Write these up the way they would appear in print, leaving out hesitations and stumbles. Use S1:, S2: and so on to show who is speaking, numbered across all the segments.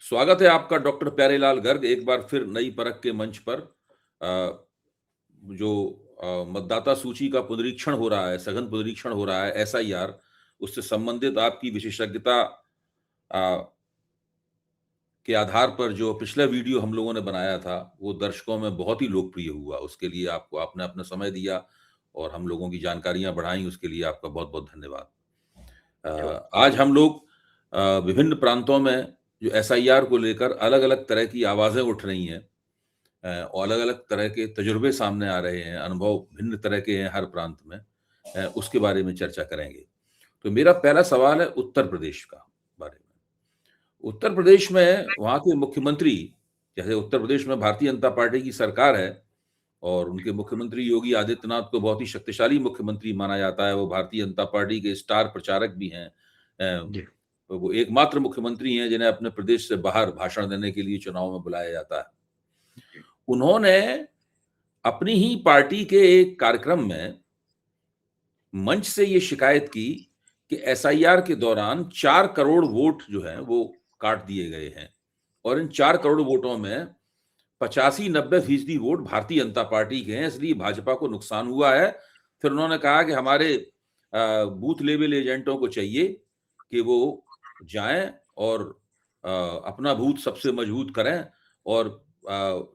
S1: स्वागत है आपका डॉक्टर प्यारेलाल गर्ग एक बार फिर नई परख के मंच पर। अ, जो मतदाता सूची का पुनरीक्षण हो रहा है, सघन पुनरीक्षण हो रहा है, एसआईआर, उससे संबंधित आपकी विशेषज्ञता के आधार पर जो पिछला वीडियो हम लोगों ने बनाया था, वो दर्शकों में बहुत ही लोकप्रिय हुआ। उसके लिए आपको आपने अपना समय दिया और हम लोगों की जानकारियाँ बढ़ाई, उसके लिए आपका बहुत-बहुत धन्यवाद।
S2: जो
S1: आज हम लोग विभिन्न प्रांतों में जो एसआईआर को लेकर अलग-अलग तरह की आवाज़ें उठ रही हैं, और अलग-अलग तरह के तजुर्बे सामने आ रहे हैं, अनुभव भिन्न तरह के हैं हर प्रांत में। उसके बारे में चर्चा करेंगे। तो मेरा पहला सवाल है उत्तर प्रदेश का बारे में। उत्तर प्रदेश में वहाँ के मुख्यमंत्री, जैसे उत्तर प्रदेश में भारतीय जनता पार्टी की सरकार है और उनके मुख्यमंत्री योगी आदित्यनाथ को बहुत ही शक्तिशाली मुख्यमंत्री माना जाता है। वो भारतीय जनता पार्टी के स्टार प्रचारक भी हैं।
S2: जी,
S1: वो एकमात्र मुख्यमंत्री हैं जिन्हें अपने प्रदेश से बाहर भाषण देने के लिए चुनाव में बुलाया जाता है। उन्होंने अपनी ही पार्टी के एक कार्यक्रम में मंच से ये शिकायत की कि एसआईआर के दौरान 4 करोड़ वोट जो हैं वो काट दिए गए हैं और इन 4 करोड़ वोटों में 85-90% वोट भारतीय जनता पार्टी के हैं, इसलिए भाजपा को नुकसान हुआ है। फिर उन्होंने कहा कि हमारे बूथ लेवल एजेंटों को चाहिए कि वो जाएं और अपना बूथ सबसे मजबूत करें और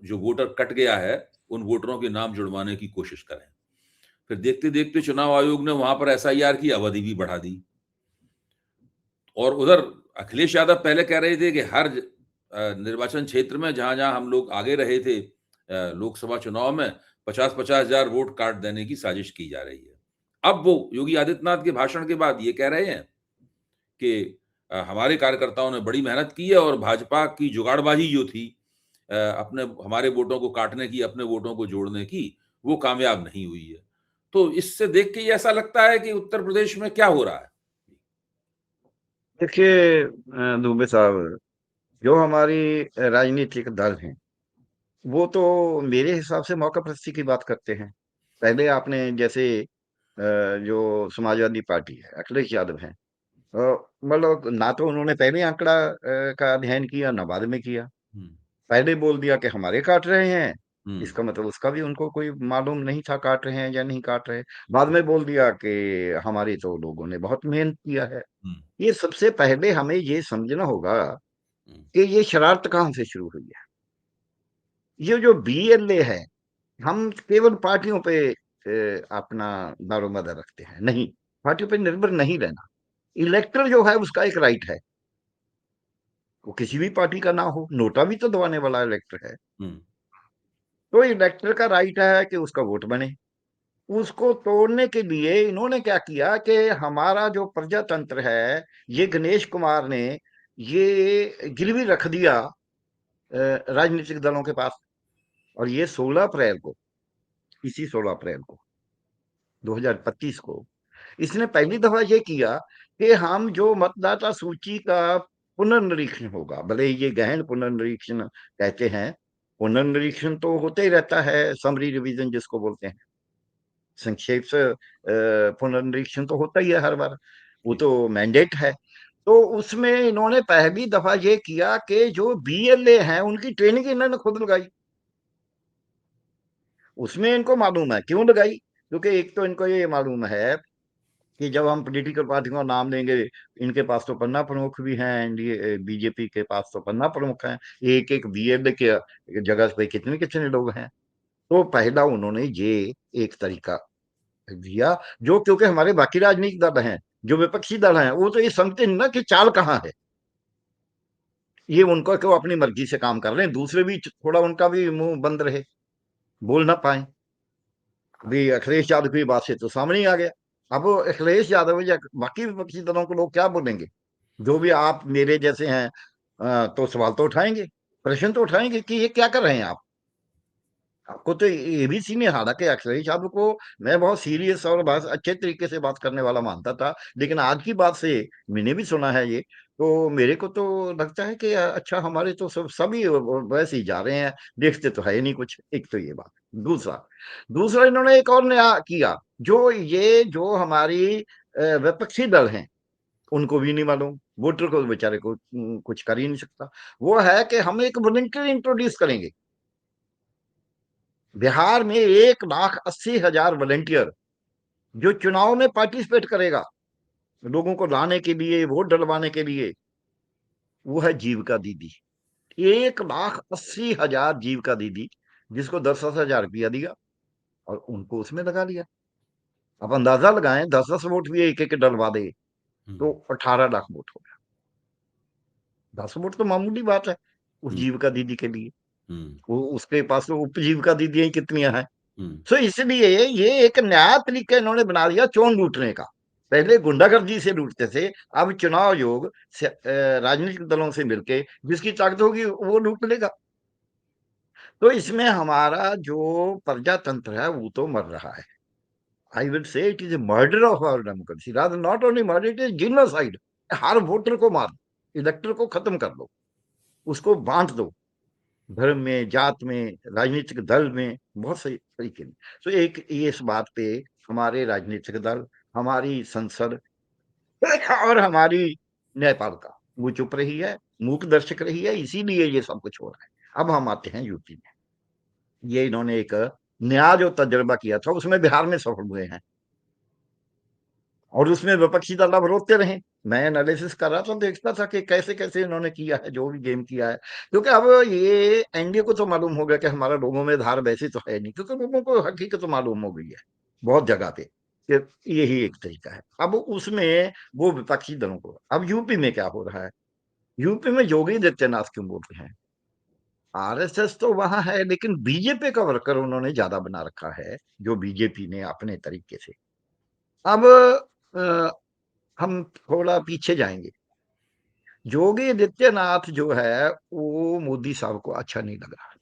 S1: जो वोटर कट गया है उन वोटरों के नाम जुड़वाने की कोशिश करें। फिर देखते-देखते चुनाव आयोग ने वहां पर एसआईआर की अवधि भी बढ़ा दी और उधर अखिलेश यादव पहले कह रहे थे कि हर निर्वाचन क्षेत्र में जहां-जहां हम लोग आगे रहे थे लोकसभा चुनाव में 50-50 हजार वोट काट देने की साजिश की जा रही है। अब वो योगी आदित्यनाथ के भाषण के बाद ये कह रहे हैं कि हमारे कार्यकर्ताओं ने बड़ी मेहनत की है और भाजपा की जुगाड़बाजी जो थी अपने हमारे वोटों को काटने की, अपने वोटों को जोड़ने की, वो कामयाब नहीं हुई है। तो इससे देख के ये ऐसा लगता है कि उत्तर प्रदेश में क्या हो रहा है?
S2: देखिए दुबे साहब, जो हमारी राजनीतिक दल हैं, वो तो मेरे हिसाब से मौकापरस्ती की बात करते हैं। पहले आपने जैसे जो समाजवादी पार्टी है, अखिलेश यादव हैं, मतलब ना तो उन्होंने पहले आंकड़ा का अध्ययन किया, ना बाद में किया।
S1: हुँ,
S2: पहले बोल दिया कि हमारे काट रहे हैं,
S1: हुँ,
S2: इसका मतलब उसका भी उनको कोई मालूम नहीं था काट रहे हैं या नहीं काट रहे। बाद में बोल दिया कि हमारे तो लोगों ने बहुत मेहनत किया है।
S1: हुँ,
S2: ये सबसे पहले हमें ये समझना होगा
S1: हुँ,
S2: कि ये शरारत कहाँ से शुरू हुई है। ये जो बीएलए है, हम केवल पार्टियों पे अपना दारोमदार रखते हैं, नहीं, पार्टियों पे निर्भर नहीं रहना। इलेक्टर जो है उसका एक राइट है, वो किसी भी पार्टी का ना हो, नोटा भी तो दबाने वाला इलेक्टर है।
S1: हुँ,
S2: तो इलेक्टर का राइट है कि उसका वोट बने। उसको तोड़ने के लिए इन्होंने क्या किया कि हमारा जो प्रजातंत्र है, ये गणेश कुमार ने ये गिरवी रख दिया राजनीतिक दलों के पास। और ये 16 अप्रैल को, इसी 16 अप्रैल को 2025 को इसने पहली दफा ये किया कि हम जो मतदाता सूची का पुनर्निरीक्षण होगा, भले ही ये गहन पुनर्निरीक्षण कहते हैं, पुनर्निरीक्षण तो होते ही रहता है, समरी रिवीजन जिसको बोलते हैं, संक्षेप से पुनर्निरीक्षण तो होता ही है हर बार, वो
S1: जी,
S2: तो मैंडेट है। तो उसमें इन्होंने पहली दफा ये किया कि जो बीएलए हैं उनकी ट्रेनिंग इन्होंने खुद लगाई। उसमें इनको मालूम है क्यों लगाई, क्योंकि एक तो इनको ये मालूम है कि जब हम पॉलिटिकल पार्टियों का नाम लेंगे, इनके पास तो पन्ना प्रमुख भी हैं, एनडीए बीजेपी के पास तो पन्ना प्रमुख हैं, एक एक बीएलए के जगह पे कितने कितने लोग हैं। तो पहला उन्होंने ये एक तरीका दिया, जो क्योंकि हमारे बाकी राजनीतिक दल हैं, जो विपक्षी दल हैं, वो तो ये समझते नहीं ना कि चाल कहाँ है। ये उनको क्यों अपनी मर्जी से काम कर रहे हैं, दूसरे भी थोड़ा उनका भी मुंह बंद रहे, बोल ना पाए। अभी अखिलेश यादव की बात से तो सामने ही आ गया। अब अखिलेश यादव या बाकी विपक्षी दलों को लोग क्या बोलेंगे, जो भी आप मेरे जैसे हैं, तो सवाल तो उठाएंगे, प्रश्न तो उठाएंगे कि ये क्या कर रहे हैं आप। आपको तो एबीसी ने, हालांकि अखिलेश यादव को मैं बहुत सीरियस और बहुत अच्छे तरीके से बात करने वाला मानता था, लेकिन आज की बात से मैंने भी सुना है ये, तो मेरे को तो लगता है कि अच्छा हमारे तो सभी वैसे ही जा रहे हैं, देखते तो है ही नहीं कुछ। एक तो ये बात। दूसरा दूसरा इन्होंने एक और नया किया, जो ये जो हमारी विपक्षी दल हैं, उनको भी नहीं मालूम। वोटर को बेचारे को कुछ कर ही नहीं सकता। वो है कि हम एक वॉलंटियर इंट्रोड्यूस करेंगे। बिहार में 1,80,000 वॉलंटियर जो चुनाव में पार्टिसिपेट करेगा, लोगों को लाने के लिए, वोट डलवाने के लिए। वो है जीविका दीदी। 1,80,000 जीविका दीदी, जिसको 10-10 हजार रुपया दिया और उनको उसमें लगा लिया। अब अंदाजा लगाएं, 10-10 वोट भी एक एक डलवा दे तो 18 लाख वोट हो गया। 10 वोट तो मामूली बात है उस जीविका दीदी के लिए। वो उसके पास तो उपजीविका दीदियां ही कितनी हैं। तो इसलिए ये एक नया तरीका इन्होंने बना दिया चोन लूटने का। पहले गुंडागर्दी से लूटते थे, अब चुनाव आयोग राजनीतिक दलों से मिलके जिसकी ताकत होगी वो लूट लेगा। तो इसमें हमारा जो प्रजातंत्र है वो तो मर रहा है। I will say it is a murder of our democracy, rather not only murder, it is genocide. हर वोटर को मार दो, इलेक्टर को खत्म कर दो, उसको बांट दो धर्म में, जात में, राजनीतिक दल में, बहुत सही तरीके में। तो एक ये इस बात पे हमारे राजनीतिक दल, हमारी संसद और हमारी न्यायपालिका वो चुप रही है, मूक दर्शक रही है, इसीलिए ये सब कुछ हो रहा है। अब हम आते हैं यूपी में। ये इन्होंने एक नया जो तजुर्बा किया था उसमें बिहार में सफल हुए हैं और उसमें विपक्षी दल अब रोते रहे। मैं एनालिसिस कर रहा था, देखता था कि कैसे कैसे इन्होंने किया है, जो भी गेम किया है। क्योंकि अब ये एनडीए को तो मालूम हो गया कि हमारा लोगों में धार वैसे तो है नहीं, क्योंकि लोगों को हकीकत तो मालूम हो गई है बहुत जगह पे कि यही एक तरीका है। अब उसमें वो विपक्षी दलों को, अब यूपी में क्या हो रहा है, यूपी में योगी आदित्यनाथ क्यों बोल रहे हैं। आरएसएस तो वहां है, लेकिन बीजेपी का वर्कर उन्होंने ज्यादा बना रखा है, जो बीजेपी ने अपने तरीके से। अब हम थोड़ा पीछे जाएंगे। योगी आदित्यनाथ जो है वो मोदी साहब को अच्छा नहीं लग रहा।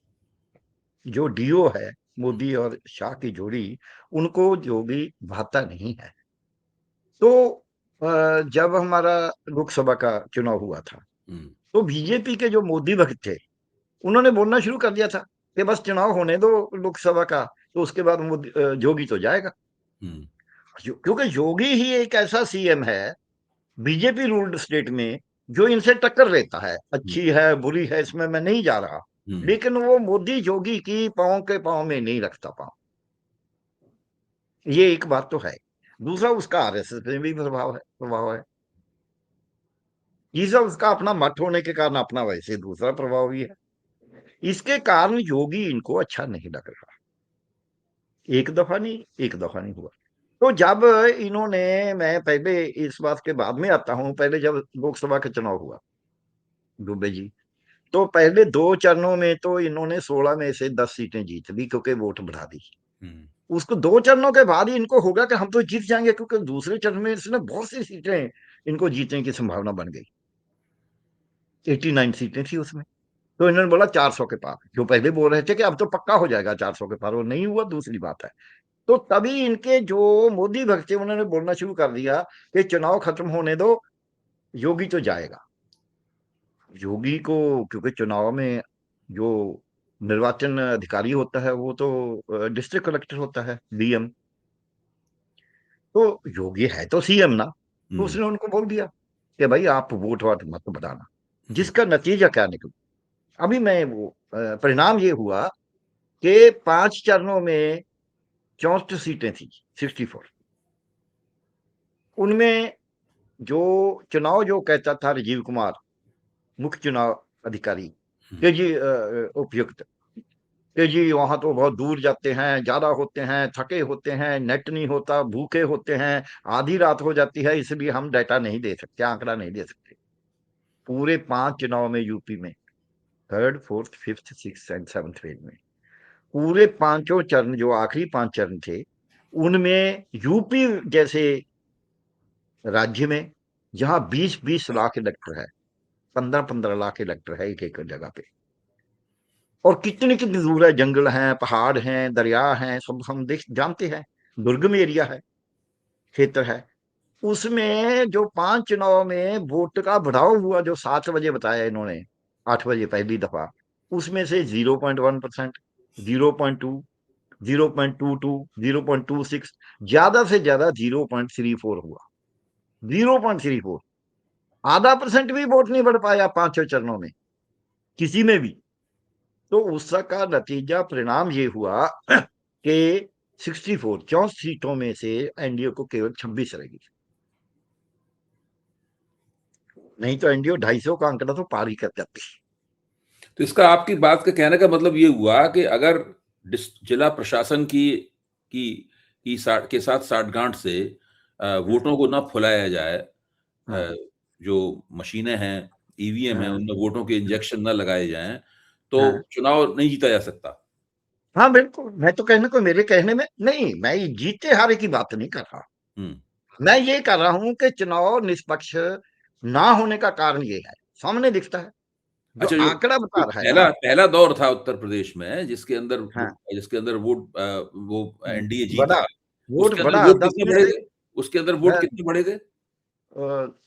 S2: जो डीओ है, मोदी और शाह की जोड़ी, उनको योगी भाता नहीं है। तो जब हमारा लोकसभा का चुनाव हुआ था तो बीजेपी के जो मोदी भक्त थे उन्होंने बोलना शुरू कर दिया था कि बस चुनाव होने दो लोकसभा का, तो उसके बाद मोदी योगी तो जाएगा। क्योंकि योगी ही एक ऐसा सीएम है बीजेपी रूल्ड स्टेट में जो इनसे टक्कर लेता है। अच्छी है बुरी है इसमें मैं नहीं जा रहा, लेकिन वो मोदी योगी की पांव के पांव में नहीं रखता पांव। ये एक बात तो है। दूसरा, उसका आरएसएस में भी प्रभाव है। ये सब उसका अपना मठ होने के कारण अपना वैसे दूसरा प्रभाव भी है। इसके कारण योगी इनको अच्छा नहीं लग रहा। एक दफा नहीं, एक दफा नहीं हुआ। तो जब इन्होंने, मैं पहले इस बात के बाद में आता हूं, पहले जब लोकसभा का चुनाव हुआ दुबे जी, तो पहले 2 चरणों में तो इन्होंने 16 में से 10 सीटें जीत ली क्योंकि वोट बढ़ा दी। उसको 2 चरणों के बाद ही इनको होगा कि हम तो जीत जाएंगे, क्योंकि दूसरे चरण में इसने बहुत सी सीटें इनको जीतने की संभावना बन गई। 89 सीटें थी उसमें। तो इन्होंने बोला 400 के पार, जो पहले बोल रहे थे कि अब तो पक्का हो जाएगा 400 के पार, वो नहीं हुआ, दूसरी बात है। तो तभी इनके जो मोदी भक्त थे उन्होंने बोलना शुरू कर दिया कि चुनाव खत्म होने दो, योगी तो जाएगा। योगी को, क्योंकि चुनाव में जो निर्वाचन अधिकारी होता है वो तो डिस्ट्रिक्ट कलेक्टर होता है, डीएम। तो योगी है तो सीएम ना, तो उसने उनको बोल दिया कि भाई आप वोट वाट मत बढ़ाना। जिसका नतीजा क्या निकला, अभी मैं वो परिणाम ये हुआ कि 5 चरणों में 64 सीटें थी, 64। उनमें जो चुनाव जो कहता था राजीव कुमार, मुख्य चुनाव अधिकारी, कि जी उपयुक्त, कि जी वहां तो बहुत दूर जाते हैं, ज्यादा होते हैं, थके होते हैं, नेट नहीं होता, भूखे होते हैं, आधी रात हो जाती है, इसलिए हम डाटा नहीं दे सकते, आंकड़ा नहीं दे सकते। पूरे 5 चुनाव में यूपी में, third, fourth, fifth, six and seventh phase में, पूरे पांचों चरण, जो आखिरी 5 चरण थे, उनमें यूपी जैसे राज्य में, जहां 20-20 लाख इलेक्टर है, 15-15 लाख इलेक्टर है एक एक जगह पे, और कितनी कितनी दूर है, जंगल हैं, पहाड़ हैं, दरिया हैं, सब हम देख जानते हैं, दुर्गम एरिया है, क्षेत्र है। उसमें जो 5 चुनाव में वोट का बढ़ाव हुआ, जो 7 बजे बताया इन्होंने, 8 बजे पहली दफा, उसमें से 0.1%, 0.2, 0.22, 0.26, ज्यादा से ज्यादा 0.34 हुआ। 0.34। 0.5% भी वोट नहीं बढ़ पाया 5 चरणों में किसी में भी। तो उसका नतीजा परिणाम ये हुआ कि 64 सीटों में से एनडीए को केवल 26 रहेगी। नहीं तो एनडीए 250 का आंकड़ा तो पार ही कर जाती।
S1: तो इसका आपकी बात का कहने का मतलब ये हुआ कि अगर जिला प्रशासन की के साथ साठगांठ से वोटों को ना फुलाया जाए,
S2: हाँ
S1: जो मशीनें हैं, ईवीएम है,
S2: हाँ
S1: उनमें वोटों के इंजेक्शन ना लगाए जाएं, तो
S2: हाँ
S1: चुनाव नहीं जीता जा सकता।
S2: हाँ बिल्कुल। मैं तो कहने को, मेरे कहने में नहीं, मैं ये जीते हारे की बात नहीं कर रहा।
S1: हम्म।
S2: मैं ये कर रहा हूं कि चुनाव निष्पक्ष ना होने का कारण ये है, सामने दिखता है, जो
S1: अच्छा, जो
S2: आंकड़ा
S1: जो
S2: बता रहा है ना।
S1: पहला पहला दौर था उत्तर प्रदेश में,
S2: हाँ
S1: जिसके अंदर वो एनडीए
S2: बड़ा
S1: जीता,
S2: वोट
S1: उसके अंदर
S2: बड़ा
S1: वोट
S2: 10
S1: कितने
S2: में
S1: बढ़े
S2: से
S1: थे? उसके अंदर वोट कितने बढ़े थे?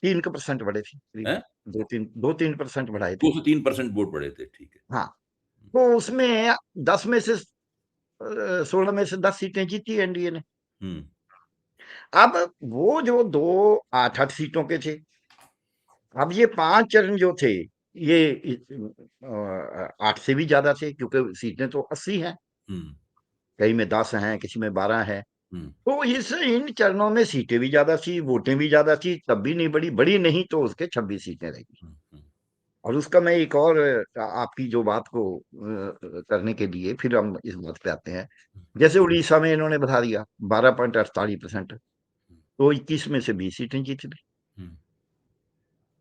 S2: 3% बढ़े थे करीब।
S1: हैं?
S2: 2-3% बढ़ाए थे।
S1: 2 से 3% वोट बढ़े थे, ठीक है।
S2: हाँ, तो उसमें 10 में से 16 में से 10 सीटें जीती एनडीए ने।
S1: हम्म।
S2: अब वो जो दो 8-8 सीटों के थे, अब ये 5 चरण जो थे, ये 8 से भी ज्यादा थे, क्योंकि सीटें तो 80 हैं,
S1: हम्म।
S2: कई में 10 हैं, किसी में 12 हैं।
S1: हम्म।
S2: तो इस इन चरणों में सीटें भी ज्यादा थी, वोटें भी ज्यादा थी, तब भी नहीं बढ़ी, बड़ी नहीं तो उसके 26 सीटें रहेगी।
S1: हम्म।
S2: और उसका मैं एक और आपकी जो बात को करने के लिए फिर हम इस बात पे आते हैं। जैसे उड़ीसा में इन्होंने बढ़ा दिया 12.48%, तो 21 में से 20 सीटें जीती थी।
S1: हम्म।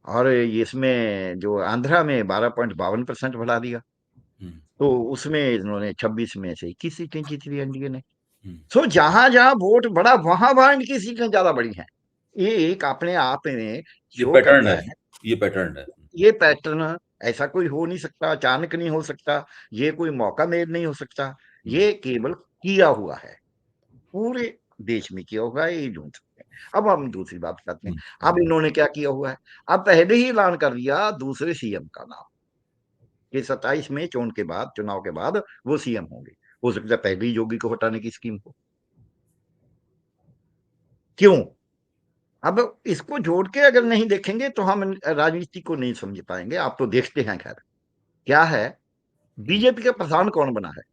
S2: और इसमें जो आंध्रा में 12.52% बढ़ा दिया,
S1: हम्म।
S2: तो उसमें इन्होंने 26 में से 21 सीटें जीती थी एनडीए ने।
S1: हम्म।
S2: सो जहां जहां वोट बढ़ा, वहां वहां इनकी सीटें ज्यादा बढ़ी हैं। ये एक अपने आप में
S1: ये
S2: शो
S1: पैटर्न
S2: करता
S1: है,
S2: है।
S1: ये पैटर्न है।
S2: ये पैटर्न ऐसा कोई हो नहीं सकता, अचानक नहीं हो सकता, ये कोई मौका मेल नहीं हो सकता,
S1: हम्म।
S2: ये केवल किया हुआ है, पूरे देश में किया हुआ है, ये ढूंढ सकते हैं। अब हम दूसरी बात करते हैं।
S1: हम्म।
S2: अब इन्होंने क्या किया हुआ है? अब पहले ही ऐलान कर दिया दूसरे सीएम का नाम, कि 27 में चुनाव के बाद, वो सीएम होंगे। हो सकता है पहले ही योगी को हटाने की स्कीम हो। क्यों? अब इसको जोड़ के अगर नहीं देखेंगे तो हम राजनीति को नहीं समझ पाएंगे। आप तो देखते हैं, खैर क्या है, बीजेपी का प्रधान कौन बना है?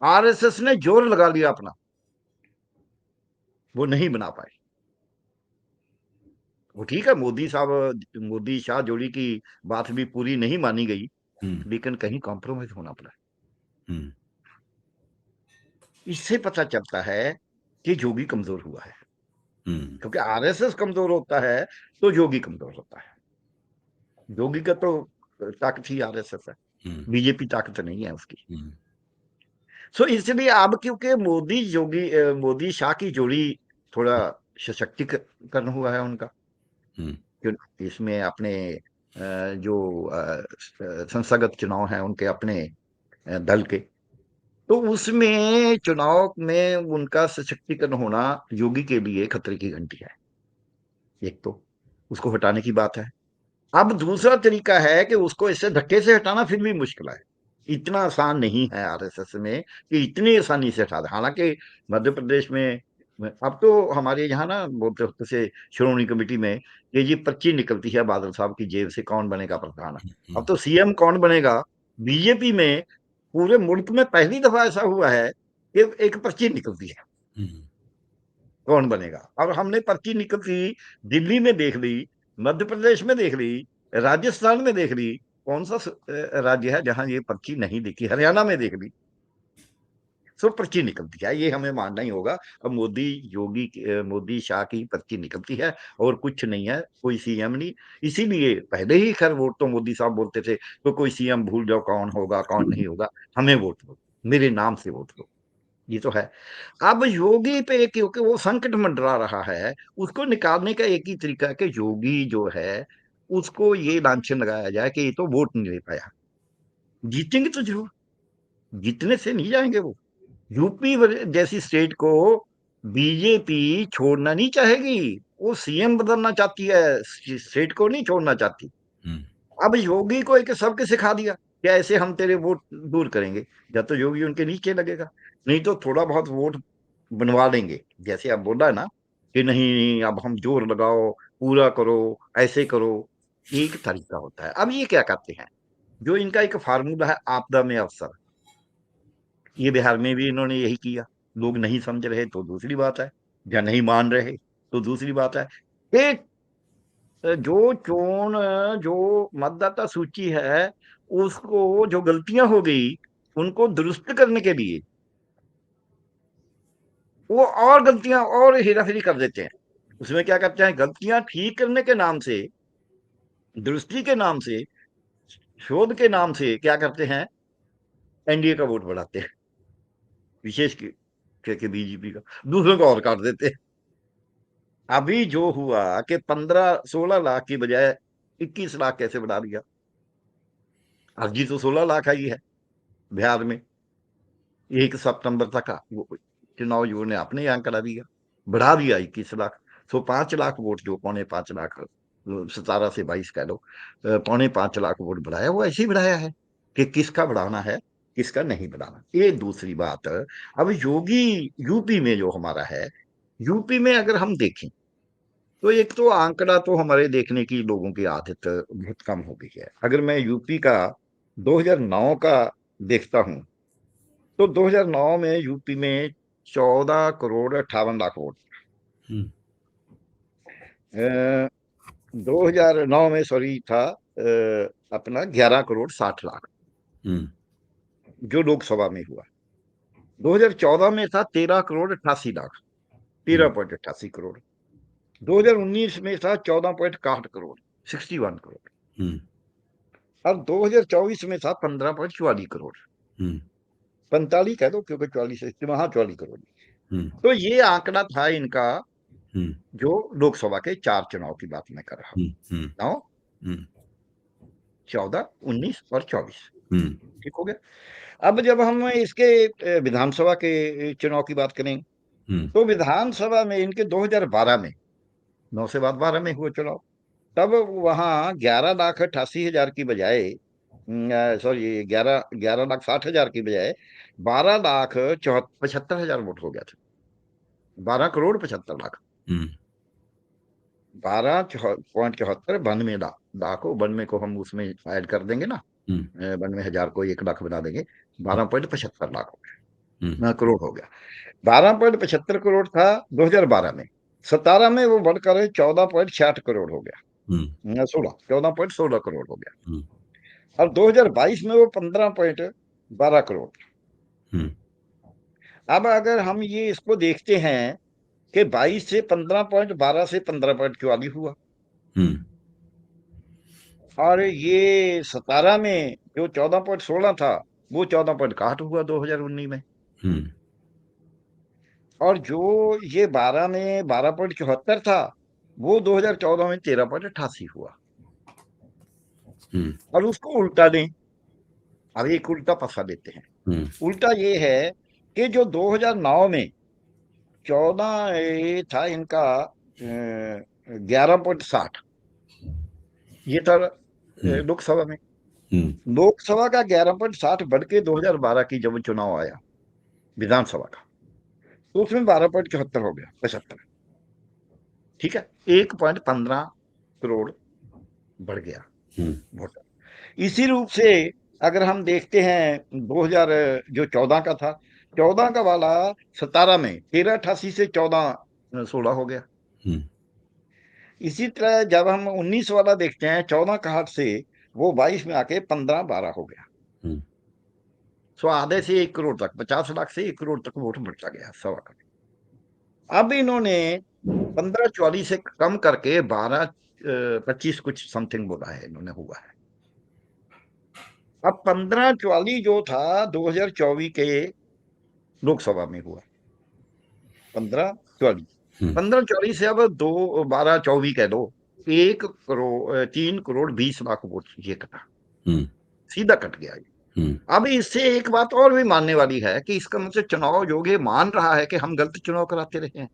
S2: आरएसएस ने जोर लगा लिया अपना, वो नहीं बना पाए। वो ठीक है, मोदी साहब, मोदी शाह जोड़ी की बात भी पूरी नहीं मानी गई,
S1: हम्म।
S2: लेकिन कहीं कॉम्प्रोमाइज होना पड़ा।
S1: हम्म।
S2: इससे पता चलता है कि योगी कमजोर हुआ है,
S1: हम्म।
S2: क्योंकि आरएसएस कमजोर होता है तो योगी कमजोर होता है। योगी का तो ताकत ही आरएसएस है,
S1: हम्म।
S2: बीजेपी ताकत नहीं है उसकी।
S1: हम्म।
S2: सो इसलिए अब क्योंकि मोदी शाह की जोड़ी थोड़ा सशक्तिकरण हुआ है उनका,
S1: हम्म।
S2: क्यों इसमें अपने जो संस्थागत चुनाव हैं उनके अपने दल के, तो उसमें चुनाव में उनका सशक्तिकरण होना योगी के लिए खतरे की घंटी है। एक तो उसको हटाने की बात है। अब दूसरा तरीका है कि उसको इससे धक्के से हटाना फिर भी मुश्किल है, इतना आसान नहीं है आरएसएस में कि इतनी आसानी से हटा दे। हालांकि मध्य प्रदेश में अब तो हमारे यहाँ ना बोलते होते से श्रोमणी कमेटी में ये जी पर्ची निकलती है बादल साहब की जेब से, कौन बनेगा प्रधान। अब
S1: हम्म।
S2: तो सीएम कौन बनेगा, बीजेपी में पूरे मुल्क में पहली दफा ऐसा हुआ है कि एक पर्ची निकलती है,
S1: हम्म।
S2: कौन बनेगा। और हमने पर्ची निकलती दिल्ली में देख ली, मध्य प्रदेश में देख ली, राजस्थान में देख ली, कौन सा राज्य है जहां ये पर्ची नहीं दिखी? हरियाणा में देख ली, सब पर्ची निकलती है, ये हमें मानना ही होगा। अब मोदी शाह की पर्ची निकलती है और कुछ नहीं है, कोई सीएम नहीं। इसीलिए पहले ही खैर वोट तो मोदी साहब बोलते थे, तो कोई सीएम भूल जाओ, कौन होगा कौन नहीं होगा, हमें वोट दो, मेरे नाम से वोट दो, ये तो है। अब योगी पे क्योंकि वो संकट मंडरा रहा है, उसको निकालने का एक ही तरीका है कि योगी जो है उसको ये लांछन लगाया जाए कि ये तो वोट नहीं ले पाया। जीतेंगे तो जरूर, जीतने से नहीं जाएंगे वो। यूपी जैसी स्टेट को बीजेपी छोड़ना नहीं चाहेगी, वो सीएम बदलना चाहती है, स्टेट को नहीं छोड़ना चाहती।
S1: हम्म।
S2: अब योगी को एक सबके सिखा दिया कि ऐसे हम तेरे वोट दूर करेंगे, या तो योगी उनके नीचे लगेगा, नहीं तो थोड़ा बहुत वोट बनवा लेंगे। जैसे आप बोला ना कि नहीं अब हम जोर लगाओ, पूरा करो, ऐसे करो, एक तरीका होता है। अब ये क्या करते हैं, जो इनका एक फार्मूला है आपदा में अवसर, ये बिहार में भी इन्होंने यही किया। लोग नहीं समझ रहे तो दूसरी बात है, या नहीं मान रहे तो दूसरी बात है। एक जो चोन जो मतदाता सूची है, उसको जो गलतियां हो गई उनको दुरुस्त करने के लिए वो और गलतियां और हेराफेरी कर देते हैं। उसमें क्या करते हैं, गलतियां ठीक करने के नाम से, दुरुस्ती के नाम से, शोध के नाम से क्या करते हैं, एनडीए का वोट बढ़ाते हैं, विशेष के बीजेपी का, दूसरों को और काट देते हैं। अभी जो हुआ कि 15-16 लाख की बजाय 21 लाख कैसे बढ़ा दिया। अर्जी तो 16 लाख आई है बिहार में 1 सितंबर तक का, वो चुनाव आयोग ने अपने यहाँ करा दिया, बढ़ा दिया 21 लाख। तो 5 लाख वोट, जो 5.25 लाख, 17 से 22 कह लो, 5.25 लाख वोट बढ़ाया, वो ऐसे ही बढ़ाया है कि किसका बढ़ाना है किसका नहीं बढ़ाना। ये दूसरी बात। अब योगी यूपी में जो हमारा है, यूपी में अगर हम देखें तो एक तो आंकड़ा तो हमारे देखने की लोगों की आदत बहुत कम हो गई है। अगर मैं यूपी का 2009 का देखता हूं, तो 2009 में यूपी में 14 करोड़ 58 लाख वोट।
S1: हम्म
S2: 2009 में सॉरी था अपना 11 करोड़ 60 लाख,
S1: हम्म
S2: जो लोकसभा में हुआ। 2014 में था 13 करोड़ 88 लाख, तेरह
S1: हम्म
S2: पॉइंट 88 करोड़। 2019 में था 14.61 करोड़, 61 करोड़।
S1: हम्म
S2: अब 2024 में था 15.44 करोड़,
S1: हम्म
S2: 45 कह दो क्योंकि 44 वहां 44 करोड़।
S1: हम्म
S2: तो ये आंकड़ा था इनका,
S1: हम्म
S2: जो लोकसभा के 4 चुनाव की बात मैं कर रहा
S1: हम्म हम्म
S2: हूं, 9,
S1: हम्म
S2: 14, 19 और 24।
S1: हम्म
S2: ठीक हो गया। अब जब हम इसके विधानसभा के चुनाव की बात करें,
S1: हम्म
S2: तो विधानसभा में इनके 2012 में, 9 से बाद 12 में हुए चुनाव, तब वहां 11,88,000 की बजाय, सॉरी 11,60,000 की बजाय 12,75,000 वोट हो गया था। 12 करोड़ 75 लाख।
S1: हम्म
S2: 12.74 92 लाख हो, 92 को हम उसमें ऐड कर देंगे ना,
S1: हम्म
S2: 92,000 को 1 लाख बना देंगे, 12.75 लाख हो गया,
S1: हम्म
S2: करोड़ हो गया। 12.75 करोड़ था 2012 में। 17 में वो बढ़कर 14.66 करोड़ हो गया,
S1: हम्म
S2: 14.16 करोड़ हो गया।
S1: हम्म
S2: और 2022 में वो 15.12 करोड़।
S1: हम्म
S2: अब अगर हम ये इसको देखते हैं कि 22 से 15.12 से 15.44 हुआ,
S1: हम्म
S2: और ये 17 में जो 14.16 था, वो 14.61 हुआ 2019 में।
S1: हम्म
S2: और जो ये 12 में 12.74 था, वो 2014 में 13.88 हुआ।
S1: हम्म
S2: और उसको उल्टा दें, अब एक उल्टा पसा देते हैं।
S1: हम्म
S2: उल्टा ये है कि जो 2009 में 14 ये था इनका 11.60, ये था
S1: हम्म
S2: लोकसभा में।
S1: हम्म
S2: लोकसभा का 11.60 बढ़ के 2012 की जब चुनाव आया विधानसभा का, तो उसमें 12.74 हो गया, 75। ठीक है, 1.15 करोड़ बढ़ गया
S1: हम्म
S2: वोटर। इसी रूप से अगर हम देखते हैं 2000 जो 14 का था, 14 का वाला 17 में 13.88 से 14.16 हो गया।
S1: हम्म
S2: इसी तरह जब हम 19 वाला देखते हैं, 14.61 से वो 22 में आके 15.12 हो गया।
S1: हम्म
S2: सो आधे से 1 करोड़ तक, 50 लाख से 1 करोड़ तक वोट बढ़ता गया, 1.25 करोड़। अब इन्होंने 15.44 से कम करके 12.25 कुछ समथिंग बोला है इन्होंने, हुआ है। अब 15.44 जो था 2024 के लोकसभा में हुआ, 15.44,
S1: हम्म
S2: 15.44 से अब 12.24 कह दो, 1 करोड़ 3 करोड़ 20 लाख वोट ये कटा,
S1: हम्म
S2: सीधा कट गया ये।
S1: हम्म
S2: अब इससे एक बात और भी मानने वाली है कि इसका मतलब चुनाव आयोग ये मान रहा है कि हम गलत चुनाव कराते रहे हैं।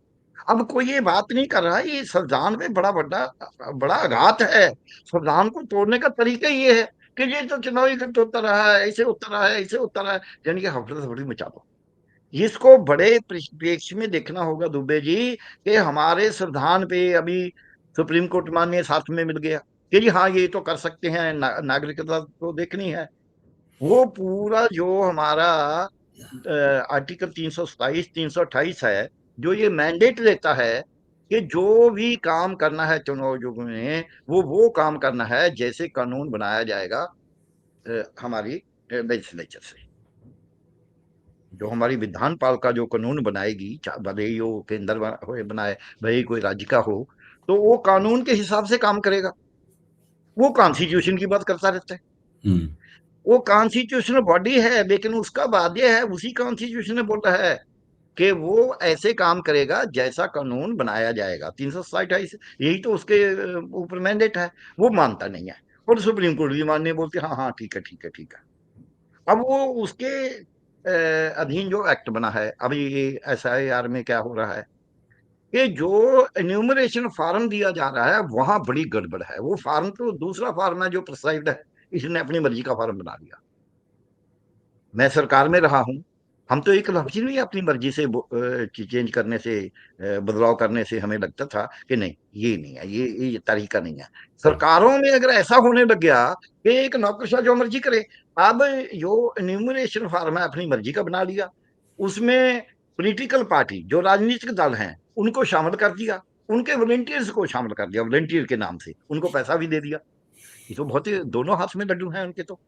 S2: अब कोई ये बात नहीं कर रहा, ये संविधान में बड़ा बड़ा बड़ा आघात है। संविधान को तोड़ने का तरीका ये है कि ये तो चुनाव ही गलत होता रहा है, ऐसे होता रहा है, ऐसे होता रहा है, यानी कि हफड़ा तफड़ी मचा दो। इसको बड़े परिप्रेक्ष्य में देखना होगा दुबे जी, कि हमारे संविधान पे अभी सुप्रीम कोर्ट मान्य साथ में मिल गया कि जी हाँ ये तो कर सकते हैं, नागरिकता तो देखनी है। वो पूरा जो हमारा आर्टिकल 327 328 है, जो ये मैंडेट देता है कि जो भी काम करना है चुनाव आयोग में, वो काम करना है जैसे कानून बनाया जाएगा हमारी लेजिस्लेचर से। जो हमारी विधान पालिका जो कानून बनाएगी, भले ही वो केंद्र बनाए, भले ही कोई राज्य का हो, तो वो कानून के हिसाब से काम करेगा। वो कॉन्स्टिट्यूशन की बात करता रहता है।
S1: हम्म।
S2: वो कॉन्स्टिट्यूशनल बॉडी है, लेकिन उसका बाध्य है, उसी कॉन्स्टिट्यूशन ने बोला है कि वो ऐसे काम करेगा जैसा कानून बनाया जाएगा। 327 यही तो उसके ऊपर मैंडेट है। वो मानता नहीं है, और सुप्रीम कोर्ट भी मानने बोलती है हाँ हाँ ठीक है ठीक है ठीक है। अब वो उसके अधीन जो एक्ट बना है अभी, SIR में क्या हो रहा है कि जो एन्यूमरेशन फॉर्म दिया जा रहा है वहां बड़ी गड़बड़ है। वो फॉर्म तो दूसरा फॉर्म है जो प्रिस्क्राइब्ड है, इसने अपनी मर्जी का फॉर्म बना दिया। मैं सरकार में रहा हूं, हम तो एक लफ्ज नहीं अपनी मर्जी से चेंज करने से, बदलाव करने से हमें लगता था कि नहीं ये नहीं है, ये तरीका नहीं है। सरकारों में अगर ऐसा होने लग गया कि एक नौकरशाह जो मर्जी करे, अब जो न्यूमरेशन फॉर्म है अपनी मर्जी का बना लिया, उसमें पॉलिटिकल पार्टी जो राजनीतिक दल हैं उनको शामिल कर दिया, उनके वॉलेंटियर्स को शामिल कर दिया, वॉलेंटियर के नाम से उनको पैसा भी दे दिया। ये तो बहुत ही दोनों हाथ में लड्डू हैं उनके तो।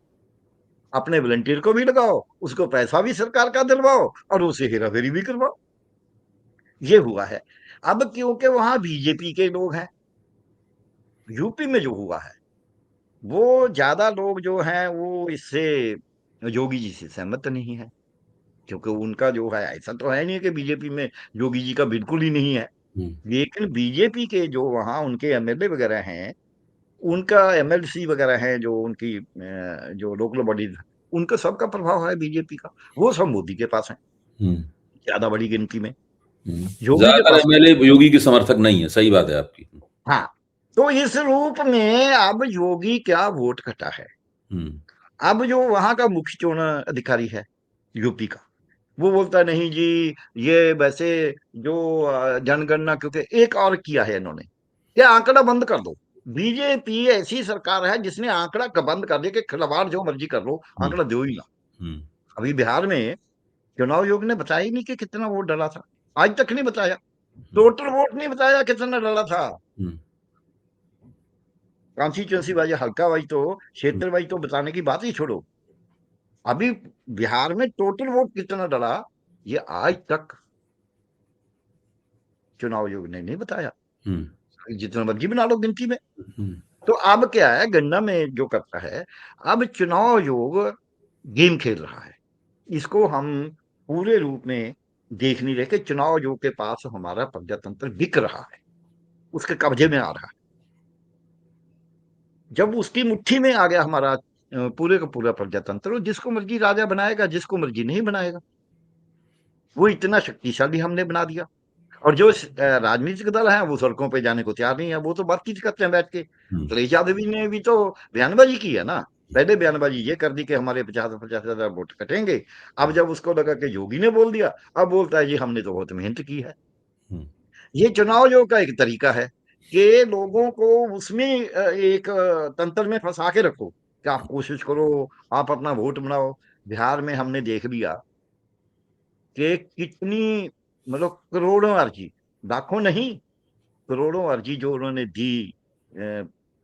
S2: अपने वॉलंटियर को भी लगाओ, उसको पैसा भी सरकार का दिलवाओ, और उसे हेरा फेरी भी करवाओ। ये हुआ है। अब क्योंकि वहां बीजेपी के लोग हैं, यूपी में जो हुआ है, वो ज्यादा लोग जो हैं वो इससे योगी जी से सहमत नहीं है। क्योंकि उनका जो है ऐसा तो है नहीं कि बीजेपी में योगी जी का बिल्कुल ही नहीं है,
S1: हम्म।
S2: लेकिन बीजेपी के जो वहां उनके MLA वगैरह हैं, उनका MLC वगैरह हैं, जो उनकी जो लोकल बॉडीज, उनका सबका प्रभाव है बीजेपी का। वो सब मोदी के पास है
S1: हम्म।
S2: ज्यादा बड़ी गिनती में,
S1: हम्म।
S2: योगी के
S1: ज्यादातर
S2: पास
S1: एमएलए योगी के समर्थक नहीं है, सही बात है आपकी।
S2: हाँ। तो इस रूप में अब योगी क्या वोट कटा है।
S1: हम्म।
S2: अब जो वहां का मुख्य चुनाव अधिकारी है यूपी का, वो बोलता नहीं जी ये वैसे जो जनगणना, क्योंकि एक और किया है इन्होंने, ये आंकड़ा बंद कर दो। बीजेपी ऐसी सरकार है जिसने आंकड़ा बंद कर दिया कि खिलवाड़ जो मर्जी कर लो,
S1: हम्म।
S2: आंकड़ा दो ही ना।
S1: हम्म।
S2: अभी बिहार में चुनाव आयोग ने बताया ही नहीं कि कितना वोट डाला था, आज तक नहीं बताया। टोटल वोट नहीं बताया कितना डाला था।
S1: हम्म।
S2: कॉन्स्टिट्यूंसी वाइज, हल्का वाइज तो, क्षेत्र वाइज तो बताने की बात ही छोड़ो। अभी बिहार में टोटल वोट कितना डला, ये आज तक चुनाव आयोग ने नहीं बताया।
S1: हम्म।
S2: जितना मर्जी बना लो गिनती में।
S1: हम्म।
S2: तो अब क्या है, गन्ना में जो करता है, अब चुनाव आयोग गेम खेल रहा है। इसको हम पूरे रूप में देख नहीं रहे कि चुनाव आयोग के पास हमारा प्रजातंत्र बिक रहा है, उसके कब्जे में आ रहा है। जब उसकी मुट्ठी में आ गया हमारा पूरे का पूरा प्रजातंत्र, जिसको मर्जी राजा बनाएगा, जिसको मर्जी नहीं बनाएगा। वो इतना शक्तिशाली हमने बना दिया। और जो राजनीतिक दल है वो सड़कों पे जाने को तैयार नहीं है, वो तो बातचीत करते हैं बैठ के।
S1: हम्म।
S2: अखिलेश यादव जी ने भी तो बयानबाजी की है ना। पहले बयानबाजी ये कर दी कि हमारे 50-50 हजार वोट कटेंगे। अब जब उसको लगा कि योगी ने बोल दिया, अब बोलता है जी हमने तो बहुत मेहनत की है।
S1: हम्म।
S2: ये चुनाव जो का एक तरीका है कि लोगों को उसमें एक तंत्र में फंसा के रखो कि आप कोशिश करो, आप अपना वोट बनाओ। बिहार में हमने देख लिया कि कितनी, मतलब करोड़ों अर्जी, लाखों नहीं, करोड़ों अर्जी जो उन्होंने दी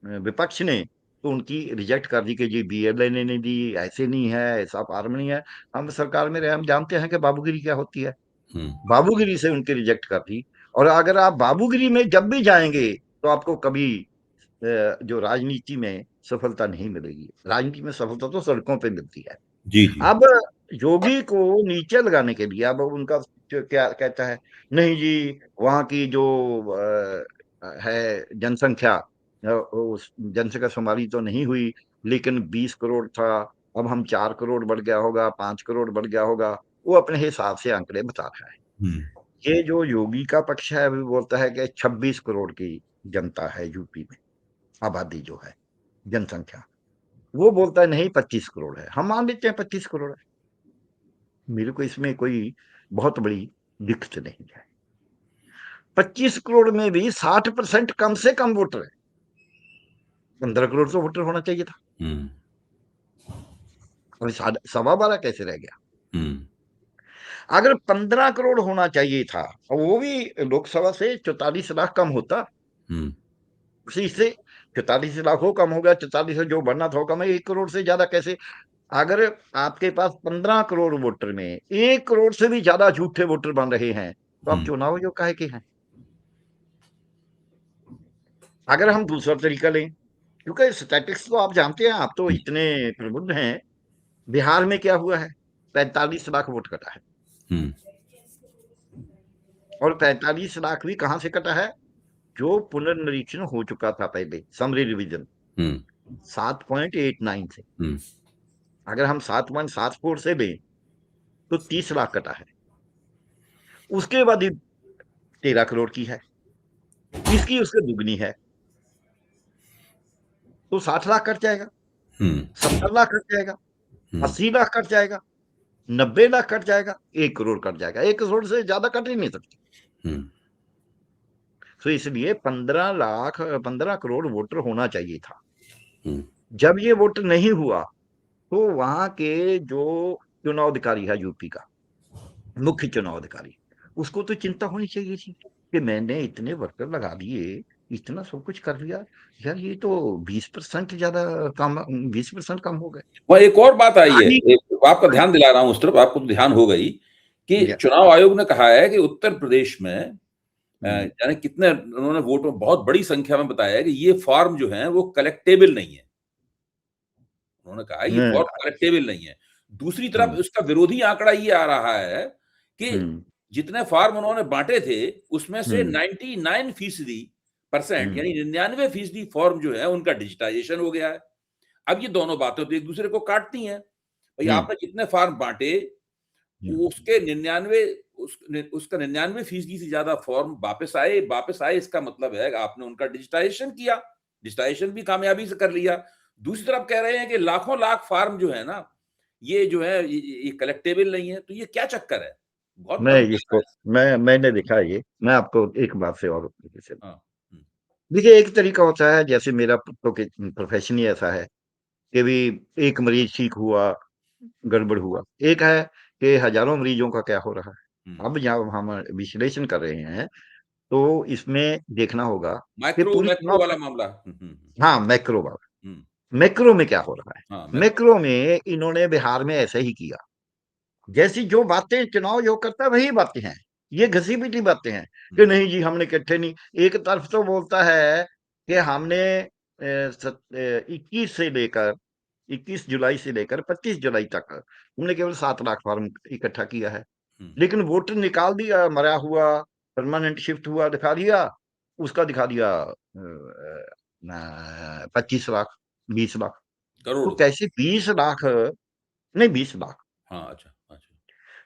S2: विपक्ष ने, तो उनकी रिजेक्ट कर दी कि जी BLA ने नहीं दी, ऐसे नहीं है, ऐसा फॉर्म नहीं है। हम सरकार में रहे, हम जानते हैं कि बाबूगिरी क्या होती है।
S1: हम्म।
S2: बाबूगिरी से उनकी रिजेक्ट कर दी। और अगर आप बाबूगिरी में जब भी जाएंगे तो आपको कभी जो राजनीति में सफलता नहीं मिलेगी। राजनीति में सफलता तो सड़कों पे मिलती है।
S1: जी जी।
S2: अब योगी को नीचे लगाने के लिए अब उनका जो क्या कहता है, नहीं जी वहां की जो है जनसंख्या, उस जनसंख्या शुमारी तो नहीं हुई, लेकिन 20 करोड़ था, अब हम 4 करोड़ बढ़ गया होगा, 5 करोड़ बढ़ गया होगा। वो अपने हिसाब से आंकड़े बता रहा है।
S1: हम्म।
S2: ये जो योगी का पक्ष है अभी बोलता है कि 26 करोड़ की जनता है यूपी में, आबादी जो है, जनसंख्या। वो बोलता है नहीं 25 करोड़ है, हम मान लेते हैं 25 करोड़ है। मेरे को इसमें कोई बहुत बड़ी दिक्कत नहीं है। 25 करोड़ में भी 60% कम से कम वोटर है। 15 करोड़ तो वोटर होना चाहिए था। अभी 12.25 कैसे रह गया? अगर 15 करोड़ होना चाहिए था, और वो भी लोकसभा से 44 लाख कम होता, उसी से 44 लाख हो कम हो गया, 44 से जो बढ़ना था वो कम है, 1 करोड़ से ज्यादा कैसे? अगर आपके पास 15 करोड़ वोटर में 1 करोड़ से भी ज्यादा झूठे वोटर बन रहे हैं, तो आप चुनाव जो काहे के हैं? अगर हम दूसरा तरीका लें, क्योंकि स्टैटिस्टिक्स तो आप जानते हैं, आप तो इतने प्रबुद्ध हैं। बिहार में क्या हुआ है? 45 लाख वोट कटा है, और 45 लाख भी कहां से कटा है? जो पुनर्निरीक्षण हो चुका था पहले, समरी रिवीजन 7.89 से। अगर हम 7.74 से लें तो 30 लाख कटा है। उसके बाद 13 करोड़ की है, इसकी उससे दुगनी है, तो 60 लाख कट जाएगा, 70 लाख कट जाएगा, 80 लाख कट जाएगा, 90 लाख कट जाएगा, 1 करोड़ कट जाएगा। 1 करोड़ से ज्यादा कट ही नहीं सकती। तो इसलिए 15 करोड़ वोटर होना चाहिए था। जब ये वोट नहीं हुआ, तो वहां के जो चुनाव अधिकारी है यूपी का, मुख्य चुनाव अधिकारी, उसको तो चिंता होनी चाहिए थी कि मैंने इतने वर्कर लगा दिए, इतना सब कुछ कर लिया, यार ये तो 20% ज्यादा कम, 20% कम हो गए।
S1: वह एक और बात आई है,
S2: हानि।
S1: आपका ध्यान दिला रहा हूं उस तरफ, आपको तो ध्यान हो गई कि चुनाव आयोग ने कहा है कि उत्तर प्रदेश में यानी कितने उन्होंने वोटों, बहुत बड़ी संख्या में बताया है कि ये फॉर्म जो है वो कलेक्टेबल नहीं है। उन्होंने कहा ये फॉर्म कलेक्टेबल नहीं है। दूसरी तरफ उसका विरोधी आंकड़ा ये आ रहा है कि जितने फॉर्म उन्होंने बांटे थे उसमें से 99% यानी 99% फॉर्म जो है उनका डिजिटाइजेशन हो गया है। अब ये दोनों बातें तो एक दूसरे को काटती हैं। भाई आपने जितने फॉर्म बांटे उसके 99 उसका 99% से ज्यादा फॉर्म वापस आए इसका मतलब है कि आपने उनका डिजिटाइजेशन किया, डिजिटाइजेशन भी कामयाबी से कर लिया। दूसरी तरफ कह रहे हैं कि लाखों लाख फॉर्म जो है ना, ये जो है ये कलेक्टेबल नहीं है, तो ये क्या चक्कर है? बहुत
S2: मैं
S1: तंग
S2: इसको मैंने देखा ये, मैं आपको एक बात से और
S1: हाँ,
S2: देखिए, एक तरीका होता है, जैसे मेरा तो प्रोफेशन ही ऐसा है कि भी एक मरीज ठीक हुआ, गड़बड़ हुआ। एक है कि हजारों मरीजों का क्या हो रहा है। अब जब हम विश्लेषण कर रहे हैं, तो इसमें देखना होगा कि
S1: माइक्रो
S2: पूरी
S1: मैक्रो
S2: चुनाव।
S1: वाला मामला।
S2: हाँ, मैक्रो वाला।
S1: हम्म,
S2: मैक्रो में क्या हो रहा है?
S1: हाँ
S2: मैक्रो में इन्होंने बिहार में ऐसे ही किया, जैसी जो बातें चुनाव आयोग करता है वही बातें हैं, ये घसी पिटी बातें हैं कि नहीं जी हमने इकट्ठे नहीं। एक तरफ तो बोलता है कि हमने 21 जुलाई से लेकर 25 जुलाई तक हमने केवल 7 लाख फॉर्म इकट्ठा किया है, लेकिन वोटर निकाल दिया, मरा हुआ, परमानेंट शिफ्ट हुआ दिखा दिया, उसका दिखा दिया 25 लाख, 20 लाख। तो
S1: करोड़।
S2: कैसे 20 लाख? नहीं, 20 लाख।
S1: हाँ, अच्छा अच्छा।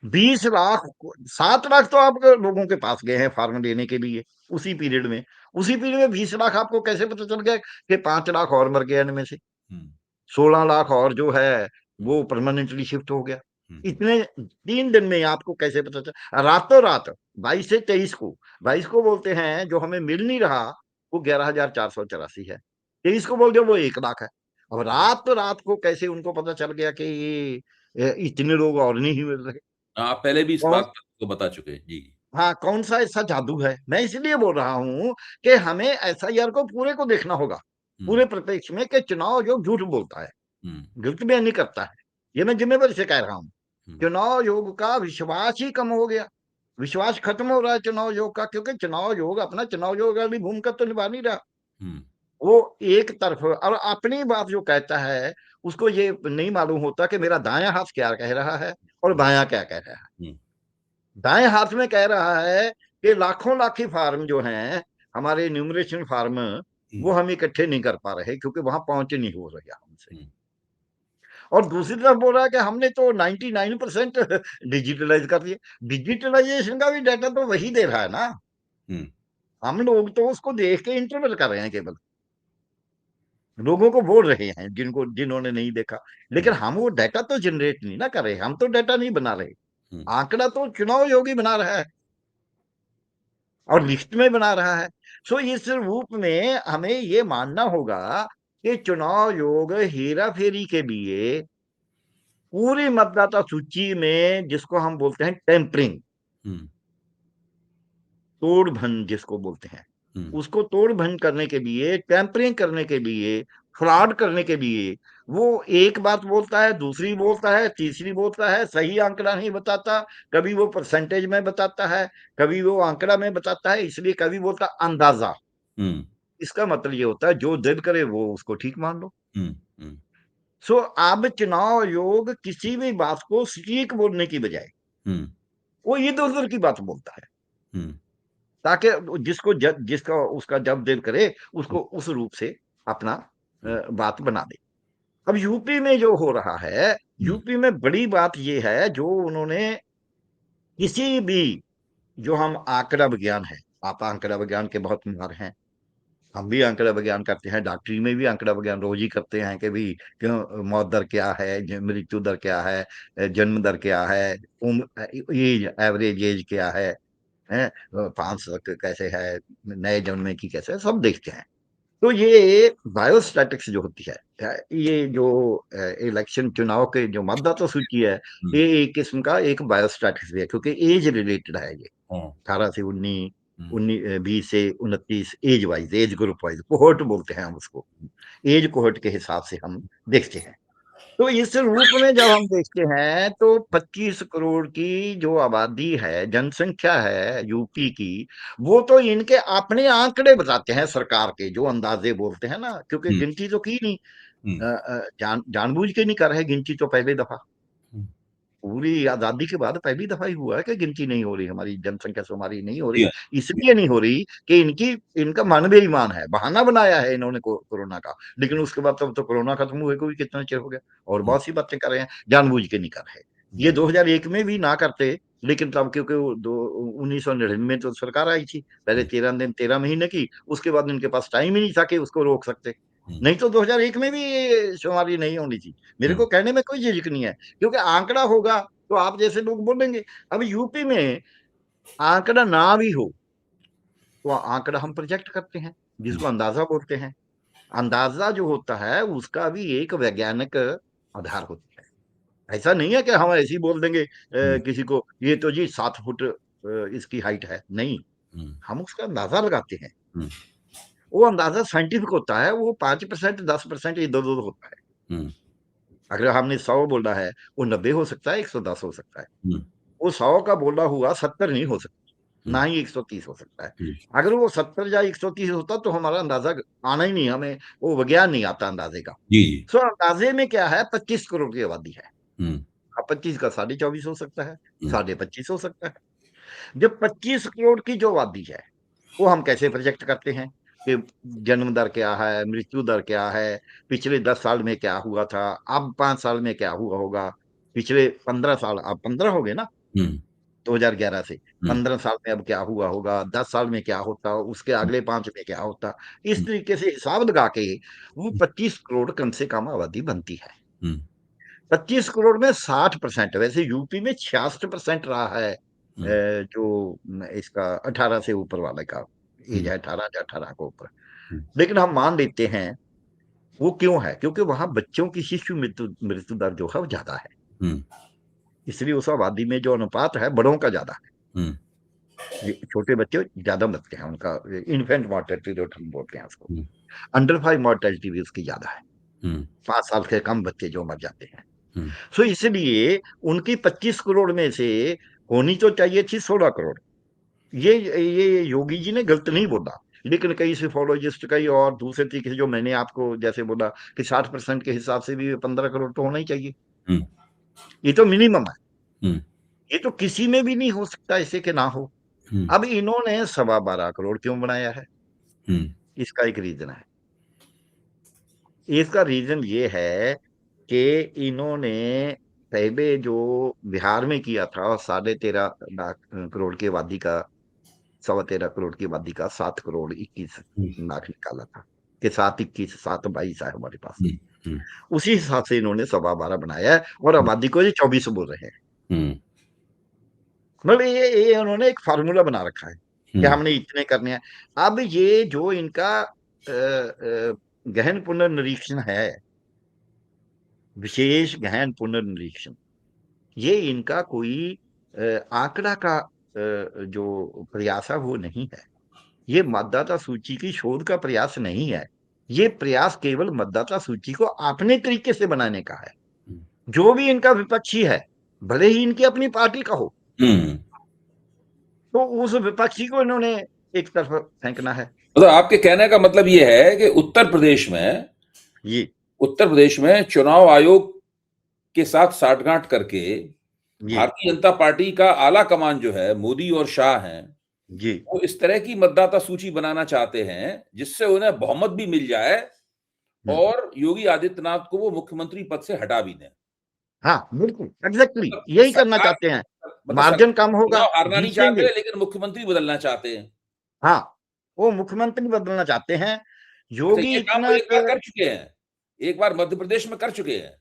S2: 20 लाख, 7 लाख तो आप लोगों के पास गए हैं फार्म लेने के लिए उसी पीरियड में। उसी पीरियड में 20 लाख आपको कैसे पता चल गया कि 5 लाख और मर गए इनमें से? 16 लाख और जो है वो परमानेंटली शिफ्ट हो गया। इतने 3 दिन में आपको कैसे पता चला? रातों रात 22 से 23 को, 22 को बोलते हैं जो हमें मिल नहीं रहा वो 11,484 है, 23 को बोलते हैं वो 1 लाख है। अब रात रात को कैसे उनको पता चल गया कि ये इतने लोग और नहीं मिल रहे?
S1: हाँ, आप पहले भी इस
S2: कौन?
S1: बात को बता चुके हैं जी।
S2: हाँ, कौन सा ऐसा जादू है? मैं इसलिए बोल रहा हूं कि हमें एसआईआर को पूरे को देखना होगा, पूरे परिप्रेक्ष्य में, कि चुनाव आयोग झूठ बोलता है, गलत बयान नहीं करता है। ये मैं जिम्मेदारी से कह रहा हूं। चुनाव आयोग का विश्वास ही कम हो गया, विश्वास खत्म हो रहा है चुनाव आयोग का, क्योंकि चुनाव आयोग अपना चुनाव आयोग वाली भूमिका तो निभा नहीं रहा। वो एक तरफ और अपनी बात जो कहता है, उसको ये नहीं मालूम होता कि मेरा दायां हाथ क्या कह रहा है और बायां क्या कह रहा है। दाएं हाथ में कह रहा है कि लाखों लाखी फार्म जो हैं, हमारे न्यूमरेशन फार्म, वो हम इकट्ठे नहीं कर पा रहे क्योंकि वहां पहुंच नहीं हो रहा हमसे। और दूसरी तरफ बोल रहा है कि हमने तो 99% डिजिटलाइज कर दिया। डिजिटलाइजेशन का भी डाटा तो वही दे रहा है ना, हम लोग तो उसको देख के इंटरवल कर रहे हैं, केवल लोगों को बोल रहे हैं जिन्होंने नहीं देखा। लेकिन हम वो डाटा तो जनरेट नहीं ना कर रहे, हम तो डाटा नहीं बना रहे, आंकड़ा तो चुनाव आयोग ही बना रहा है। और लिस्ट में बना रहा है। सो इस रूप में हमें ये मानना होगा कि चुनाव आयोग हेरा फेरी के लिए पूरी मतदाता सूची में, जिसको हम बोलते हैं टेम्परिंग,
S1: हम्म,
S2: तोड़ भन जिसको बोलते हैं,
S1: हम्म,
S2: उसको तोड़ भन करने के लिए, टेम्परिंग करने के लिए, फ्रॉड करने के लिए वो एक बात बोलता है, दूसरी बोलता है, तीसरी बोलता है, सही आंकड़ा नहीं बताता, कभी वो परसेंटेज में बताता है, कभी वो आंकड़ा में बताता है, इसलिए कभी बोलता अंदाजा।
S1: हम्म,
S2: इसका मतलब ये होता है जो दिल करे वो उसको ठीक मान लो।
S1: हम्म, हम्म,
S2: सो अब चुनाव आयोग किसी भी बात को सटीक बोलने की बजाय
S1: हम्म,
S2: वो इधर उधर की बात बोलता है,
S1: हम्म,
S2: ताकि जिसका उसका जब दिल करे उसको उस रूप से अपना बात बना दे। अब यूपी में जो हो रहा है,
S1: हम्म,
S2: यूपी में बड़ी बात ये है, जो उन्होंने किसी भी, जो हम आंकड़ा विज्ञान है, आप आंकड़ा विज्ञान के बहुत माहिर हैं, हम भी आंकड़ा विज्ञान करते हैं, डॉक्टरी में भी आंकड़ा विज्ञान रोज ही करते हैं कि भाई क्यों मौत दर क्या है, मृत्यु दर क्या है, जन्म दर क्या है, उम्र, एज, एवरेज एज क्या है, 5 कैसे है, नए जन्मे की कैसे है, सब देखते हैं। तो ये बायोस्टैटिक्स जो होती है, ये जो इलेक्शन चुनाव के जो मतदाता सूची है,
S1: हम्म,
S2: ये एक किस्म का एक बायोस्टैटिक्स भी है, क्योंकि एज रिलेटेड है ये।
S1: हाँ,
S2: 18 से 19,
S1: हम्म,
S2: 20 से 29, age wise, age group wise, cohort बोलते हैं हम उसको, एज कोहोर्ट के हिसाब से हम देखते हैं। तो इस रूप में जब हम देखते हैं तो 25 करोड़ की जो आबादी है, जनसंख्या है यूपी की, वो तो इनके अपने आंकड़े बताते हैं सरकार के, जो अंदाजे बोलते हैं ना, क्योंकि
S1: हम्म,
S2: गिनती तो की नहीं,
S1: हम्म,
S2: जानबूझ के नहीं कर रहे गिनती, तो पहली दफा,
S1: हम्म,
S2: पूरी आजादी के बाद पहली दफा ही हुआ है कि गिनती नहीं हो रही, हमारी जनसंख्या से हमारी नहीं हो
S1: जी
S2: रही।
S1: हाँ,
S2: इसलिए नहीं हो रही कि इनका मन बेईमान है, बहाना बनाया है इन्होंने कोरोना का, लेकिन उसके बाद तब तो कोरोना खत्म हुए को भी कितना चिर हो गया, और
S1: हम्म,
S2: बहुत सी बातें कर रहे हैं, जानबूझ के नहीं कर रहे। ये 2001 में भी ना करते, लेकिन तब क्योंकि 1999 में तो सरकार आई थी, पहले
S1: हम्म,
S2: 13 दिन 13 महीने की, उसके बाद इनके पास टाइम ही नहीं था कि उसको रोक सकते।
S1: हम्म,
S2: नहीं तो 2001 में भी ये शुमारी नहीं होनी थी। मेरे
S1: हम्म,
S2: को कहने में कोई झिझक नहीं है, क्योंकि आंकड़ा होगा तो आप जैसे लोग बोलेंगे। अब यूपी में आंकड़ा ना भी हो तो आंकड़ा हम प्रोजेक्ट करते हैं,
S1: हम्म,
S2: जिसको अंदाजा बोलते हैं। अंदाजा जो होता है उसका भी एक वैज्ञानिक आधार होता है। ऐसा नहीं है कि हम ऐसे ही बोल देंगे
S1: हम्म,
S2: किसी को ये तो जी 7 फुट इसकी हाइट है, नहीं,
S1: हम्म,
S2: हम उसका अंदाजा लगाते हैं।
S1: हम्म,
S2: वो अंदाजा साइंटिफिक होता है, वो 5% 10% इधर उधर होता है।
S1: हम्म,
S2: अगर हमने 100 बोला है, वो 90 हो सकता है, 110 हो सकता है।
S1: हम्म,
S2: वो 100 का बोला हुआ 70 नहीं हो सकता,
S1: हम्म,
S2: ना ही 130 हो सकता है।
S1: हम्म,
S2: अगर वो 70 या 130 होता तो हमारा अंदाजा आना ही नहीं, हमें वो विज्ञान नहीं आता अंदाजे का।
S1: जी जी,
S2: सो अंदाजे में क्या है, 25 करोड़ की आबादी है।
S1: हम्म,
S2: अब 25 का 24.5 हो सकता है,
S1: हम्म,
S2: 25.5 हो सकता है। जब 25 करोड़ की जो आबादी है, वो हम कैसे प्रोजेक्ट करते हैं कि जन्म दर क्या है, मृत्यु दर क्या है, पिछले 10 साल में क्या हुआ था, अब 5 साल में क्या हुआ होगा, पिछले 15 साल, अब 15 हो गए ना,
S1: हम्म,
S2: 2011 से
S1: हम्म,
S2: 15 साल में अब क्या हुआ होगा, 10 साल में क्या होता, उसके अगले 5 में क्या होता, इस
S1: हम्म,
S2: तरीके से हिसाब लगा के वो 25 करोड़ कम से कम आबादी बनती है।
S1: हम्म,
S2: 25 करोड़ में 60%, वैसे यूपी में 66% रहा है,
S1: हम्म,
S2: जो इसका 18 से ऊपर वाले का एज
S1: हम्म,
S2: है, 18 या 18 को ऊपर।
S1: हम्म,
S2: लेकिन हम मान लेते हैं, वो क्यों है, क्योंकि वहां बच्चों की शिशु मृत्यु मृत्यु दर जो है वो ज्यादा है,
S1: हम्म,
S2: इसलिए उस आबादी में जो अनुपात है बड़ों का ज्यादा है।
S1: हम्म,
S2: ये छोटे बच्चे ज्यादा मरते हैं, उनका इन्फेंट मॉर्टेलिटी रेट हम बोलते हैं उसको,
S1: हम्म,
S2: अंडर 5 मॉर्टेलिटी भी उसकी ज्यादा है,
S1: हम्म,
S2: 5 साल से कम बच्चे जो मर जाते हैं।
S1: हम्म,
S2: सो इसलिए उनकी 25 करोड़ में से होनी तो चाहिए थी 16 करोड़। ये योगी जी ने गलत नहीं बोला, लेकिन कई सिफोलॉजिस्ट, कई और दूसरे तरीके से, जो मैंने आपको जैसे बोला कि 60% के हिसाब से भी 15 करोड़ तो होना ही चाहिए,
S1: हम्म,
S2: ये तो मिनिमम है।
S1: हम्म,
S2: ये तो किसी में भी नहीं हो सकता ऐसे के ना हो।
S1: हम्म,
S2: अब इन्होंने 12.25 करोड़ क्यों बनाया है,
S1: हम्म,
S2: इसका एक रीजन है। इसका रीजन ये है कि इन्होंने पहले जो बिहार में किया था 13.5 लाख करोड़ की आबादी का, 13.25 करोड़ की आबादी का 7 करोड़ 21 लाख निकाला था, कि 7 21 7 22 है हमारे पास।
S1: हम्म, हम्म,
S2: उसी हिसाब से इन्होंने 12.25 बनाया है, और आबादी को ये 24 बोल रहे हैं।
S1: हम्म,
S2: मतलब ये उन्होंने एक फार्मूला बना रखा है। कि हमने इतने करने हैं। अब ये जो इनका गहन पुनर्निरीक्षण है, विशेष गहन पुनर्निरीक्षण, ये इनका कोई आंकड़ा का जो प्रयास है वो नहीं है। ये मतदाता सूची की शोध का प्रयास नहीं है। ये प्रयास केवल मतदाता सूची को अपने तरीके से बनाने का है। जो भी इनका विपक्षी है, भले ही इनकी अपनी पार्टी का हो, तो उस विपक्षी को इन्होंने एक तरफ फेंकना है।
S1: मतलब आपके कहने का मतलब ये है कि उत्तर प्रदेश में चुनाव आयोग के साथ साठगांठ करके भारतीय जनता पार्टी का आला कमान जो है, मोदी और शाह हैं, वो इस तरह की मतदाता सूची बनाना चाहते हैं जिससे उन्हें बहुमत भी मिल जाए और योगी आदित्यनाथ को वो मुख्यमंत्री पद से हटा भी दें।
S2: हाँ, बिल्कुल, एग्जैक्टली यही करना
S1: सरकार
S2: चाहते हैं।
S1: मतलब
S2: मार्जिन कम होगा,
S1: चुनाव हारना नहीं
S2: जीतेंगे।
S1: चाहते, लेकिन मुख्यमंत्री बदलना चाहते हैं।
S2: हाँ, वो मुख्यमंत्री बदलना चाहते हैं।
S1: अच्छा,
S2: योगी
S1: ये काम वो
S2: इतना
S1: एक बार कर चुके हैं। एक बार मध्य प्रदेश में कर चुके हैं।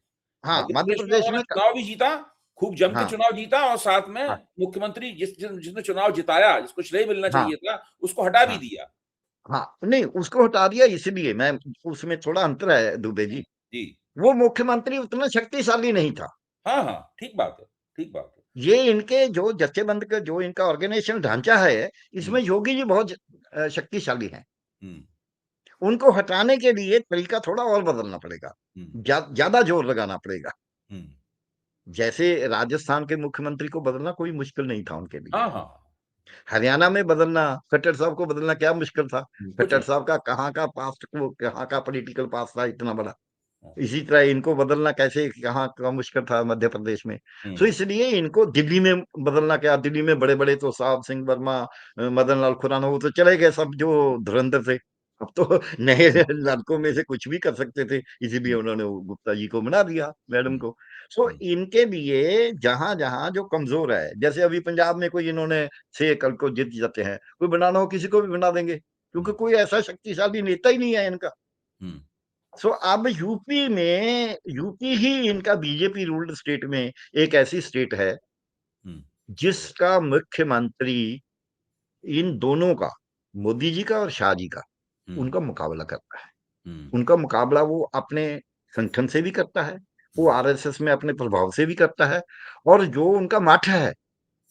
S2: हाँ,
S1: मध्य
S2: मध्य
S1: प्रदेश में
S2: प्रदेश
S1: उन्होंने
S2: में
S1: चुनाव भी जीता, खूब जम के
S2: हाँ,
S1: चुनाव जीता और साथ में
S2: हाँ,
S1: मुख्यमंत्री जिसने चुनाव जिताया, जिसको श्रेय मिलना
S2: हाँ,
S1: चाहिए था, उसको हटा भी
S2: हाँ,
S1: दिया।
S2: हाँ, नहीं उसको हटा दिया इसलिए मैं उसमें थोड़ा अंतर है दुबे जी।
S1: जी।
S2: वो मुख्यमंत्री उतना शक्तिशाली नहीं था।
S1: हाँ, हाँ, ठीक बात है, ठीक बात है।
S2: ये इनके जो जत्थेबंद का जो इनका ऑर्गेनाइजेशन ढांचा है,
S1: हुँ,
S2: इसमें योगी जी बहुत शक्तिशाली हैं।
S1: हुँ,
S2: उनको हटाने के लिए तरीका थोड़ा और बदलना पड़ेगा।
S1: हुँ,
S2: ज़्यादा जोर लगाना पड़ेगा।
S1: हुँ।
S2: जैसे राजस्थान के मुख्यमंत्री को बदलना कोई मुश्किल नहीं था उनके लिए।
S1: हाँ, हाँ।
S2: हरियाणा में बदलना, खट्टर साहब को बदलना क्या मुश्किल था?
S1: कुछ
S2: खट्टर
S1: नहीं।
S2: साहब का कहाँ का पास्ट, वो कहाँ का पॉलिटिकल पास्ट था इतना बड़ा।
S1: हाँ,
S2: इसी तरह इनको बदलना कैसे, कहाँ का मुश्किल था मध्य प्रदेश में।
S1: हुँ,
S2: तो इसलिए इनको दिल्ली में बदलना क्या, दिल्ली में बड़े-बड़े तो साहब सिंह वर्मा, मदन लाल खुराना वो तो चले गए सब जो धुरंधर थे। अब तो नए
S1: हुँ,
S2: लड़कों में से कुछ भी कर सकते थे, इसीलिए
S1: हुँ,
S2: उन्होंने वो गुप्ता जी को बना दिया, मैडम
S1: हुँ,
S2: को। सो
S1: हुँ,
S2: इनके लिए जहाँ-जहाँ जो कमज़ोर है, जैसे अभी पंजाब में कोई इन्होंने से कल को जीत जाते हैं, कोई बनाना हो किसी को भी बना देंगे, क्योंकि
S1: हुँ,
S2: कोई ऐसा शक्तिशाली नेता ही नहीं है इनका।
S1: हुँ,
S2: सो अब यूपी ही इनका बीजेपी रूल्ड स्टेट में एक ऐसी स्टेट है
S1: हुँ,
S2: जिसका मुख्यमंत्री इन दोनों का, मोदी जी का और शाह जी का,
S1: हुँ,
S2: उनका मुकाबला करता है।
S1: हुँ,
S2: उनका मुकाबला वो अपने संगठन से भी करता है, वो
S1: हुँ।
S2: आरएसएस में अपने प्रभाव से भी करता है, और जो उनका मठ है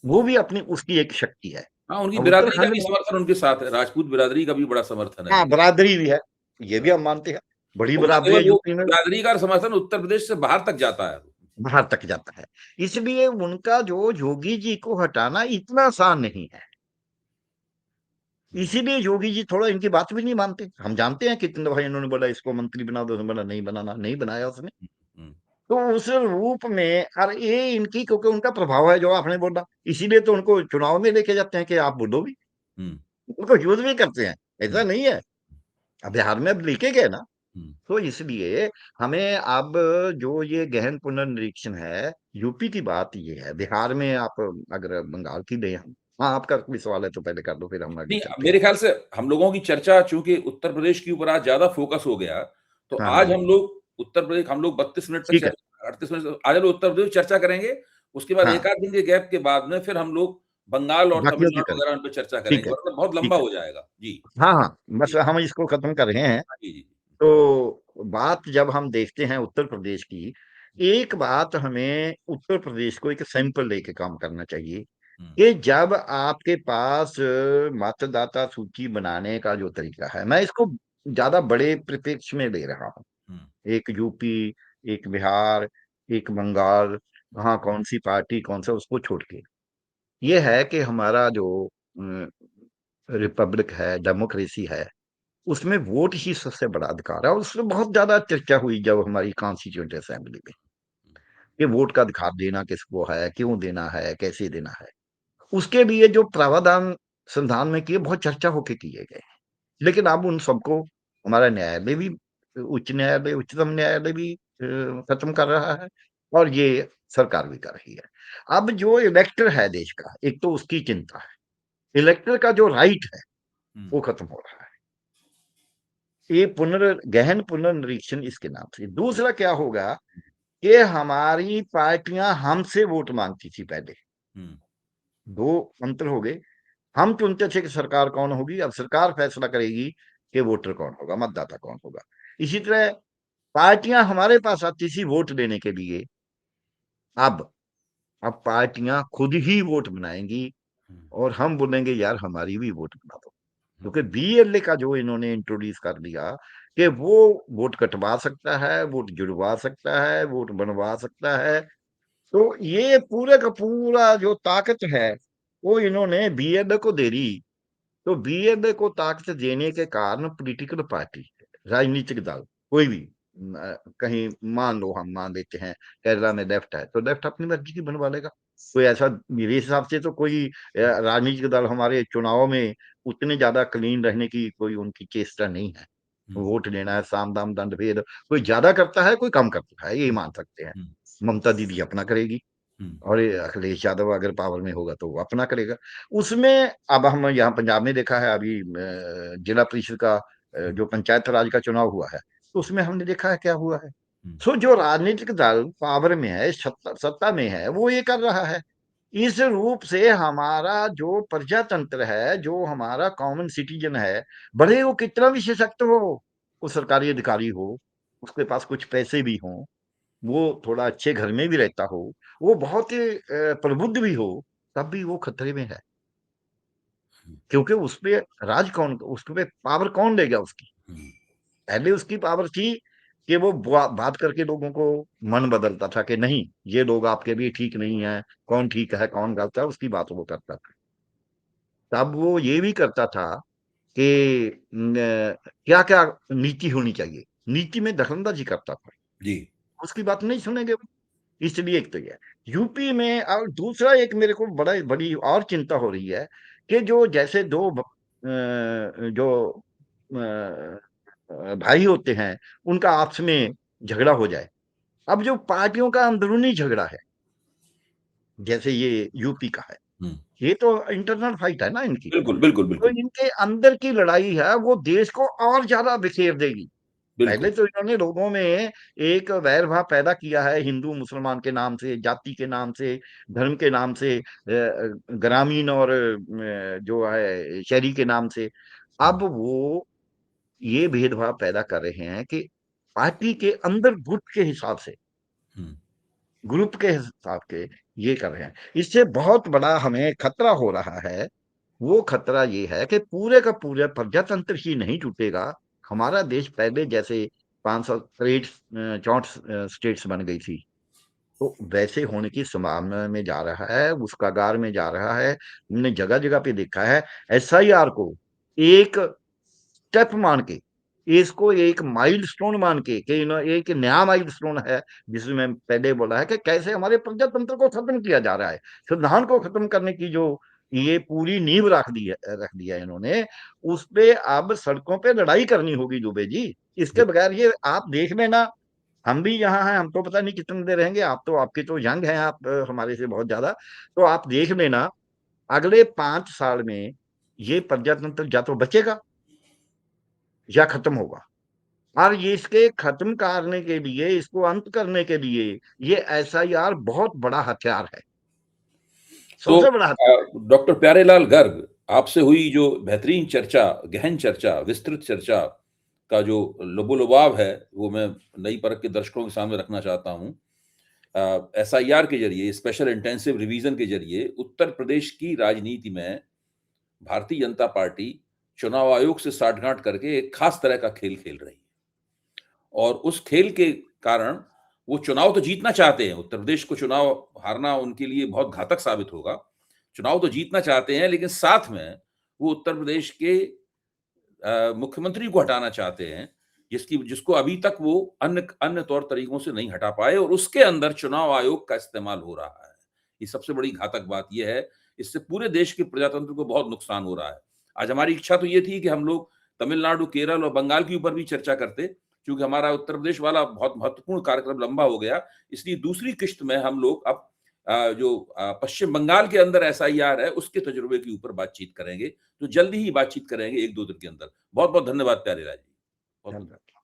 S2: वो भी अपनी उसकी एक शक्ति है।
S1: हाँ, उनकी
S2: अब
S1: बिरादरी का
S2: उत्तराखंड
S1: भी
S2: में
S1: समर्थन उनके साथ है, राजपूत बिरादरी का भी बड़ा समर्थन है
S2: हाँ,
S1: उनके साथ।
S2: बरादरी भी है, ये भी हम मानते हैं। बड़ी
S1: और न
S2: बरादरी है
S1: केवल वो
S2: यूपी में।
S1: बिरादरी का समर्थन उत्तर प्रदेश से बाहर तक जाता है।
S2: बाहर तक जाता है। इसलिए उनका जो योगी जी को हटाना इतना आसान नहीं है।
S1: हुँ,
S2: इसीलिए योगी जी थोड़ा इनकी बात भी नहीं मानते। हम जानते हैं कितने दफा इन्होंने बोला इसको मंत्री बना दो, उसने बोला नहीं बनाना, नहीं बनाया उसने।
S1: हुँ, हुँ,
S2: तो उस रूप में और ये इनकी, क्योंकि उनका प्रभाव है जो आपने बोला, इसीलिए तो उनको चुनाव में लेके जाते हैं कि आप बोलो भी,
S1: हुँ,
S2: उनको यूज़ भी करते हैं।
S1: हुँ,
S2: ऐसा नहीं है। अब बिहार में अब लेके गए ना,
S1: हुँ।
S2: तो इसलिए हमें अब जो ये गहन पुनर्निरीक्षण है, यूपी की बात ये है। बिहार में आप अगर बंगाल की दें हम, हाँ, आपका कोई सवाल है तो पहले कर दो, फिर हम आगे
S1: नहीं,
S2: चलते हैं।
S1: मेरे ख़्याल से हम लोगों की चर्चा चूँकि उत्तर प्रदेश के ऊपर आज ज़्यादा फ़ोकस हो गया, तो
S2: हाँ,
S1: आज
S2: हाँ,
S1: हम लोग उत्तर प्रदेश हम लोग 32 मिनट तक
S2: ठीक है,
S1: 38 मिनट आज हम लोग उत्तर प्रदेश चर्चा करेंगे, उसके बाद
S2: हाँ,
S1: 1 आध दिन के गैप के बाद में फिर हम लोग बंगाल और
S2: बाकियों की
S1: तमिलनाडु
S2: करें,
S1: वगैरह पे चर्चा
S2: ठीक
S1: करेंगे,
S2: है,
S1: वरना बहुत
S2: ठीक
S1: लंबा
S2: है।
S1: हो जाएगा। जी,
S2: हाँ, हाँ, बस
S1: जी।
S2: हम इसको खत्म कर रहे हैं।
S1: हाँ, जी, जी।
S2: तो बात जब हम देखते हैं उत्तर प्रदेश की, एक बात हमें उत्तर प्रदेश को एक सैंपल लेके काम करना चाहिए
S1: हुँ,
S2: कि जब आपके पास मतदाता सूची बनाने का जो तरीका है, मैं इसको ज़्यादा बड़े परिप्रेक्ष्य में ले रहा हूँ।
S1: हुँ,
S2: एक यूपी, एक बिहार, एक बंगाल, कहाँ कौन-सी पार्टी, कौन-सा उसको छोड़ के। ये है कि हमारा जो रिपब्लिक है, डेमोक्रेसी है, उसमें वोट ही सबसे बड़ा अधिकार है, और उसमें बहुत ज़्यादा चर्चा हुई जब हमारी कॉन्स्टिट्यूएंट असेंबली में, कि वोट का अधिकार देना किसको है, क्यों देना है, कैसे देना है। उसके लिए जो प्रावधान संविधान में किए, बहुत चर्चा होके किए गए। लेकिन अब उन सबको हमारा न्यायालय भी, उच्च न्यायालय, उच्चतम न्यायालय भी खत्म कर रहा है, और ये सरकार भी कर रही है। अब जो इलेक्टर है देश का, एक तो उसकी चिंता है। इलेक्टर का जो राइट है,
S1: हुँ,
S2: वो खत्म हो रहा है। ये गहन पुनर्निरीक्षण इसके नाम से। दूसरा क्या होगा कि हमारी पार्टियां हमसे वोट मांगती थी पहले।
S1: हुँ,
S2: 2 अंतर हो गए। हम चुनते थे कि सरकार कौन होगी, अब सरकार फैसला करेगी कि वोटर कौन होगा, मतदाता कौन होगा। इसी तरह पार्टियां हमारे पास आती थी वोट देने के लिए, अब अब पार्टियां खुद ही वोट बनाएंगी
S1: हुँ,
S2: और हम बोलेंगे यार हमारी भी वोट बना दो।
S1: हुँ,
S2: क्योंकि बीएलए का जो इन्होंने इंट्रोड्यूस कर दिया कि वो वोट कटवा सकता है, वोट जुड़वा सकता है, वोट बनवा सकता है, तो ये पूरे का पूरा जो ताकत है वो इन्होंने बीएलए को दे दी। तो बीएलए को ताकत देने के कारण पॉलिटिकल पार्टी, राजनीतिक दल, कोई भी कहीं मान लो, हम मान लेते हैं केरला में लेफ्ट है तो लेफ्ट अपनी मर्जी की बनवा लेगा। कोई ऐसा, मेरे हिसाब से तो कोई
S1: हुँ,
S2: राजनीतिक दल हमारे चुनाव में उतने ज्यादा क्लीन रहने की कोई उनकी चेष्टा नहीं है।
S1: हुँ,
S2: वोट लेना है, साम दाम दंड भेद, कोई ज्यादा करता है कोई कम करता है, यही
S1: हुँ,
S2: मान सकते हैं।
S1: हुँ,
S2: ममता दीदी अपना करेगी
S1: हुँ,
S2: और ये अखिलेश यादव अगर पावर में होगा तो वो अपना करेगा। उसमें अब हम यहाँ पंजाब में देखा है अभी जिला परिषद का
S1: हुँ,
S2: जो पंचायत राज का चुनाव हुआ है, तो उसमें हमने देखा है क्या हुआ है।
S1: हुँ,
S2: सो जो राजनीतिक दल पावर में है, सत्ता सत्ता में है, वो ये कर रहा है। इस रूप से हमारा जो प्रजातंत्र है, जो हमारा कॉमन सिटीजन है, भले वो कितना भी सशक्त हो, वो सरकारी अधिकारी हो, उसके पास कुछ पैसे भी हों, वो थोड़ा अच्छे घर में भी रहता हो, वो बहुत ही प्रबुद्ध भी हो, तब भी वो खतरे में है।
S1: हुँ,
S2: क्योंकि उस पे राज कौन, उस पे पावर कौन लेगा उसकी।
S1: हुँ,
S2: पहले उसकी पावर थी कि वो बात करके लोगों को मन बदलता था कि नहीं, ये लोग आपके लिए ठीक नहीं है, कौन ठीक है कौन गलत है उसकी बात वो करता था। तब वो ये भी करता था कि क्या क्या नीति होनी चाहिए, नीति में दखलंदाजी करता था,
S1: जी,
S2: उसकी बात नहीं सुनेंगे। इसलिए एक तो ये है। यूपी में, और दूसरा एक मेरे को बड़ी और चिंता हो रही है कि जो जैसे जो भाई होते हैं, उनका आपस में झगड़ा हो जाए। अब जो पार्टियों का अंदरूनी झगड़ा है, जैसे ये यूपी का है,
S1: हुँ,
S2: ये तो इंटरनल फाइट है ना इनकी।
S1: बिल्कुल, बिल्कुल,
S2: तो
S1: बिल्कुल,
S2: इनके अंदर की लड़ाई है, वो देश को और ज्यादा बिखेर देगी।
S1: बिल्कुल,
S2: पहले तो इन्होंने लोगों में एक वैर भाव पैदा किया है, हिंदू मुसलमान के नाम से, जाति के नाम से, धर्म के नाम से, ग्रामीण और जो है शहरी के नाम से।
S1: हुँ,
S2: अब वो ये भेदभाव पैदा कर रहे हैं कि पार्टी के अंदर गुट के हिसाब से,
S1: हुँ,
S2: ग्रुप के हिसाब के ये कर रहे हैं। इससे बहुत बड़ा हमें खतरा हो रहा है। वो खतरा ये है कि पूरे का पूरा प्रजातंत्र ही नहीं टूटेगा। हमारा देश पहले जैसे 564 स्टेट्स बन गई थी, तो वैसे होने की संभावना में जा रहा है, उस कगार में जा रहा है। हमने जगह जगह पे देखा है एसआईआर को एक स्टेप मान के, इसको एक माइलस्टोन मान के कि एक नया माइलस्टोन है, जिसमें मैं पहले बोला है कि कैसे हमारे प्रजातंत्र को खत्म किया जा रहा है। संविधान को खत्म करने की जो ये पूरी नींव रख दिया इन्होंने, उस पे अब सड़कों पे लड़ाई करनी होगी दुबे जी। इसके
S1: बिल
S2: बगैर ये आप देख लेना, हम भी यहाँ हैं, हम तो पता नहीं कितने देर रहेंगे, आप तो, आपकी तो यंग हैं आप हमारे से बहुत ज्यादा। तो आप देख लेना, अगले 5 साल में ये प्रजातंत्र या तो बचेगा या खत्म होगा। और ये इसके खत्म करने के लिए, इसको अंत करने के लिए, ये एसआईआर बहुत बड़ा हथियार है,
S1: तो
S2: सबसे बड़ा हथियार है।
S1: डॉक्टर प्यारेलाल गर्ग, आपसे हुई जो बेहतरीन चर्चा, गहन चर्चा, विस्तृत चर्चा का जो लबो-लुभाव है, वो मैं नई परख के दर्शकों के सामने रखना चाहता हूँ। एसआईआर के ज़रिए, स्पेशल इंटेंसिव रिवीजन के ज़रिए उत्तर प्रदेश की राजनीति में भारतीय जनता पार्टी चुनाव आयोग से साठगांठ करके एक खास तरह का खेल खेल रही है। और उस खेल के कारण वो चुनाव तो जीतना चाहते हैं, उत्तर प्रदेश को चुनाव हारना उनके लिए बहुत घातक साबित होगा। चुनाव तो जीतना चाहते हैं, लेकिन साथ में वो उत्तर प्रदेश के मुख्यमंत्री को हटाना चाहते हैं, जिसको अभी तक वो अन्य अन्य तौर तरीकों से नहीं हटा पाए, और उसके अंदर चुनाव आयोग का इस्तेमाल हो रहा है। ये सबसे बड़ी घातक बात ये है, इससे पूरे देश के प्रजातंत्र को बहुत नुकसान हो रहा है। आज हमारी इच्छा तो ये थी कि हम लोग तमिलनाडु, केरल और बंगाल के ऊपर भी चर्चा करते, क्योंकि हमारा उत्तर प्रदेश वाला बहुत महत्वपूर्ण कार्यक्रम लंबा हो गया। इसलिए दूसरी किश्त में हम लोग अब जो पश्चिम बंगाल के अंदर एसआईआर है, उसके तजुर्बे के ऊपर बातचीत करेंगे। तो जल्दी ही बातचीत करेंगे 1-2 दिन के अंदर। बहुत-बहुत धन्यवाद प्यारेलाल जी। बहुत-बहुत
S2: धन्यवाद।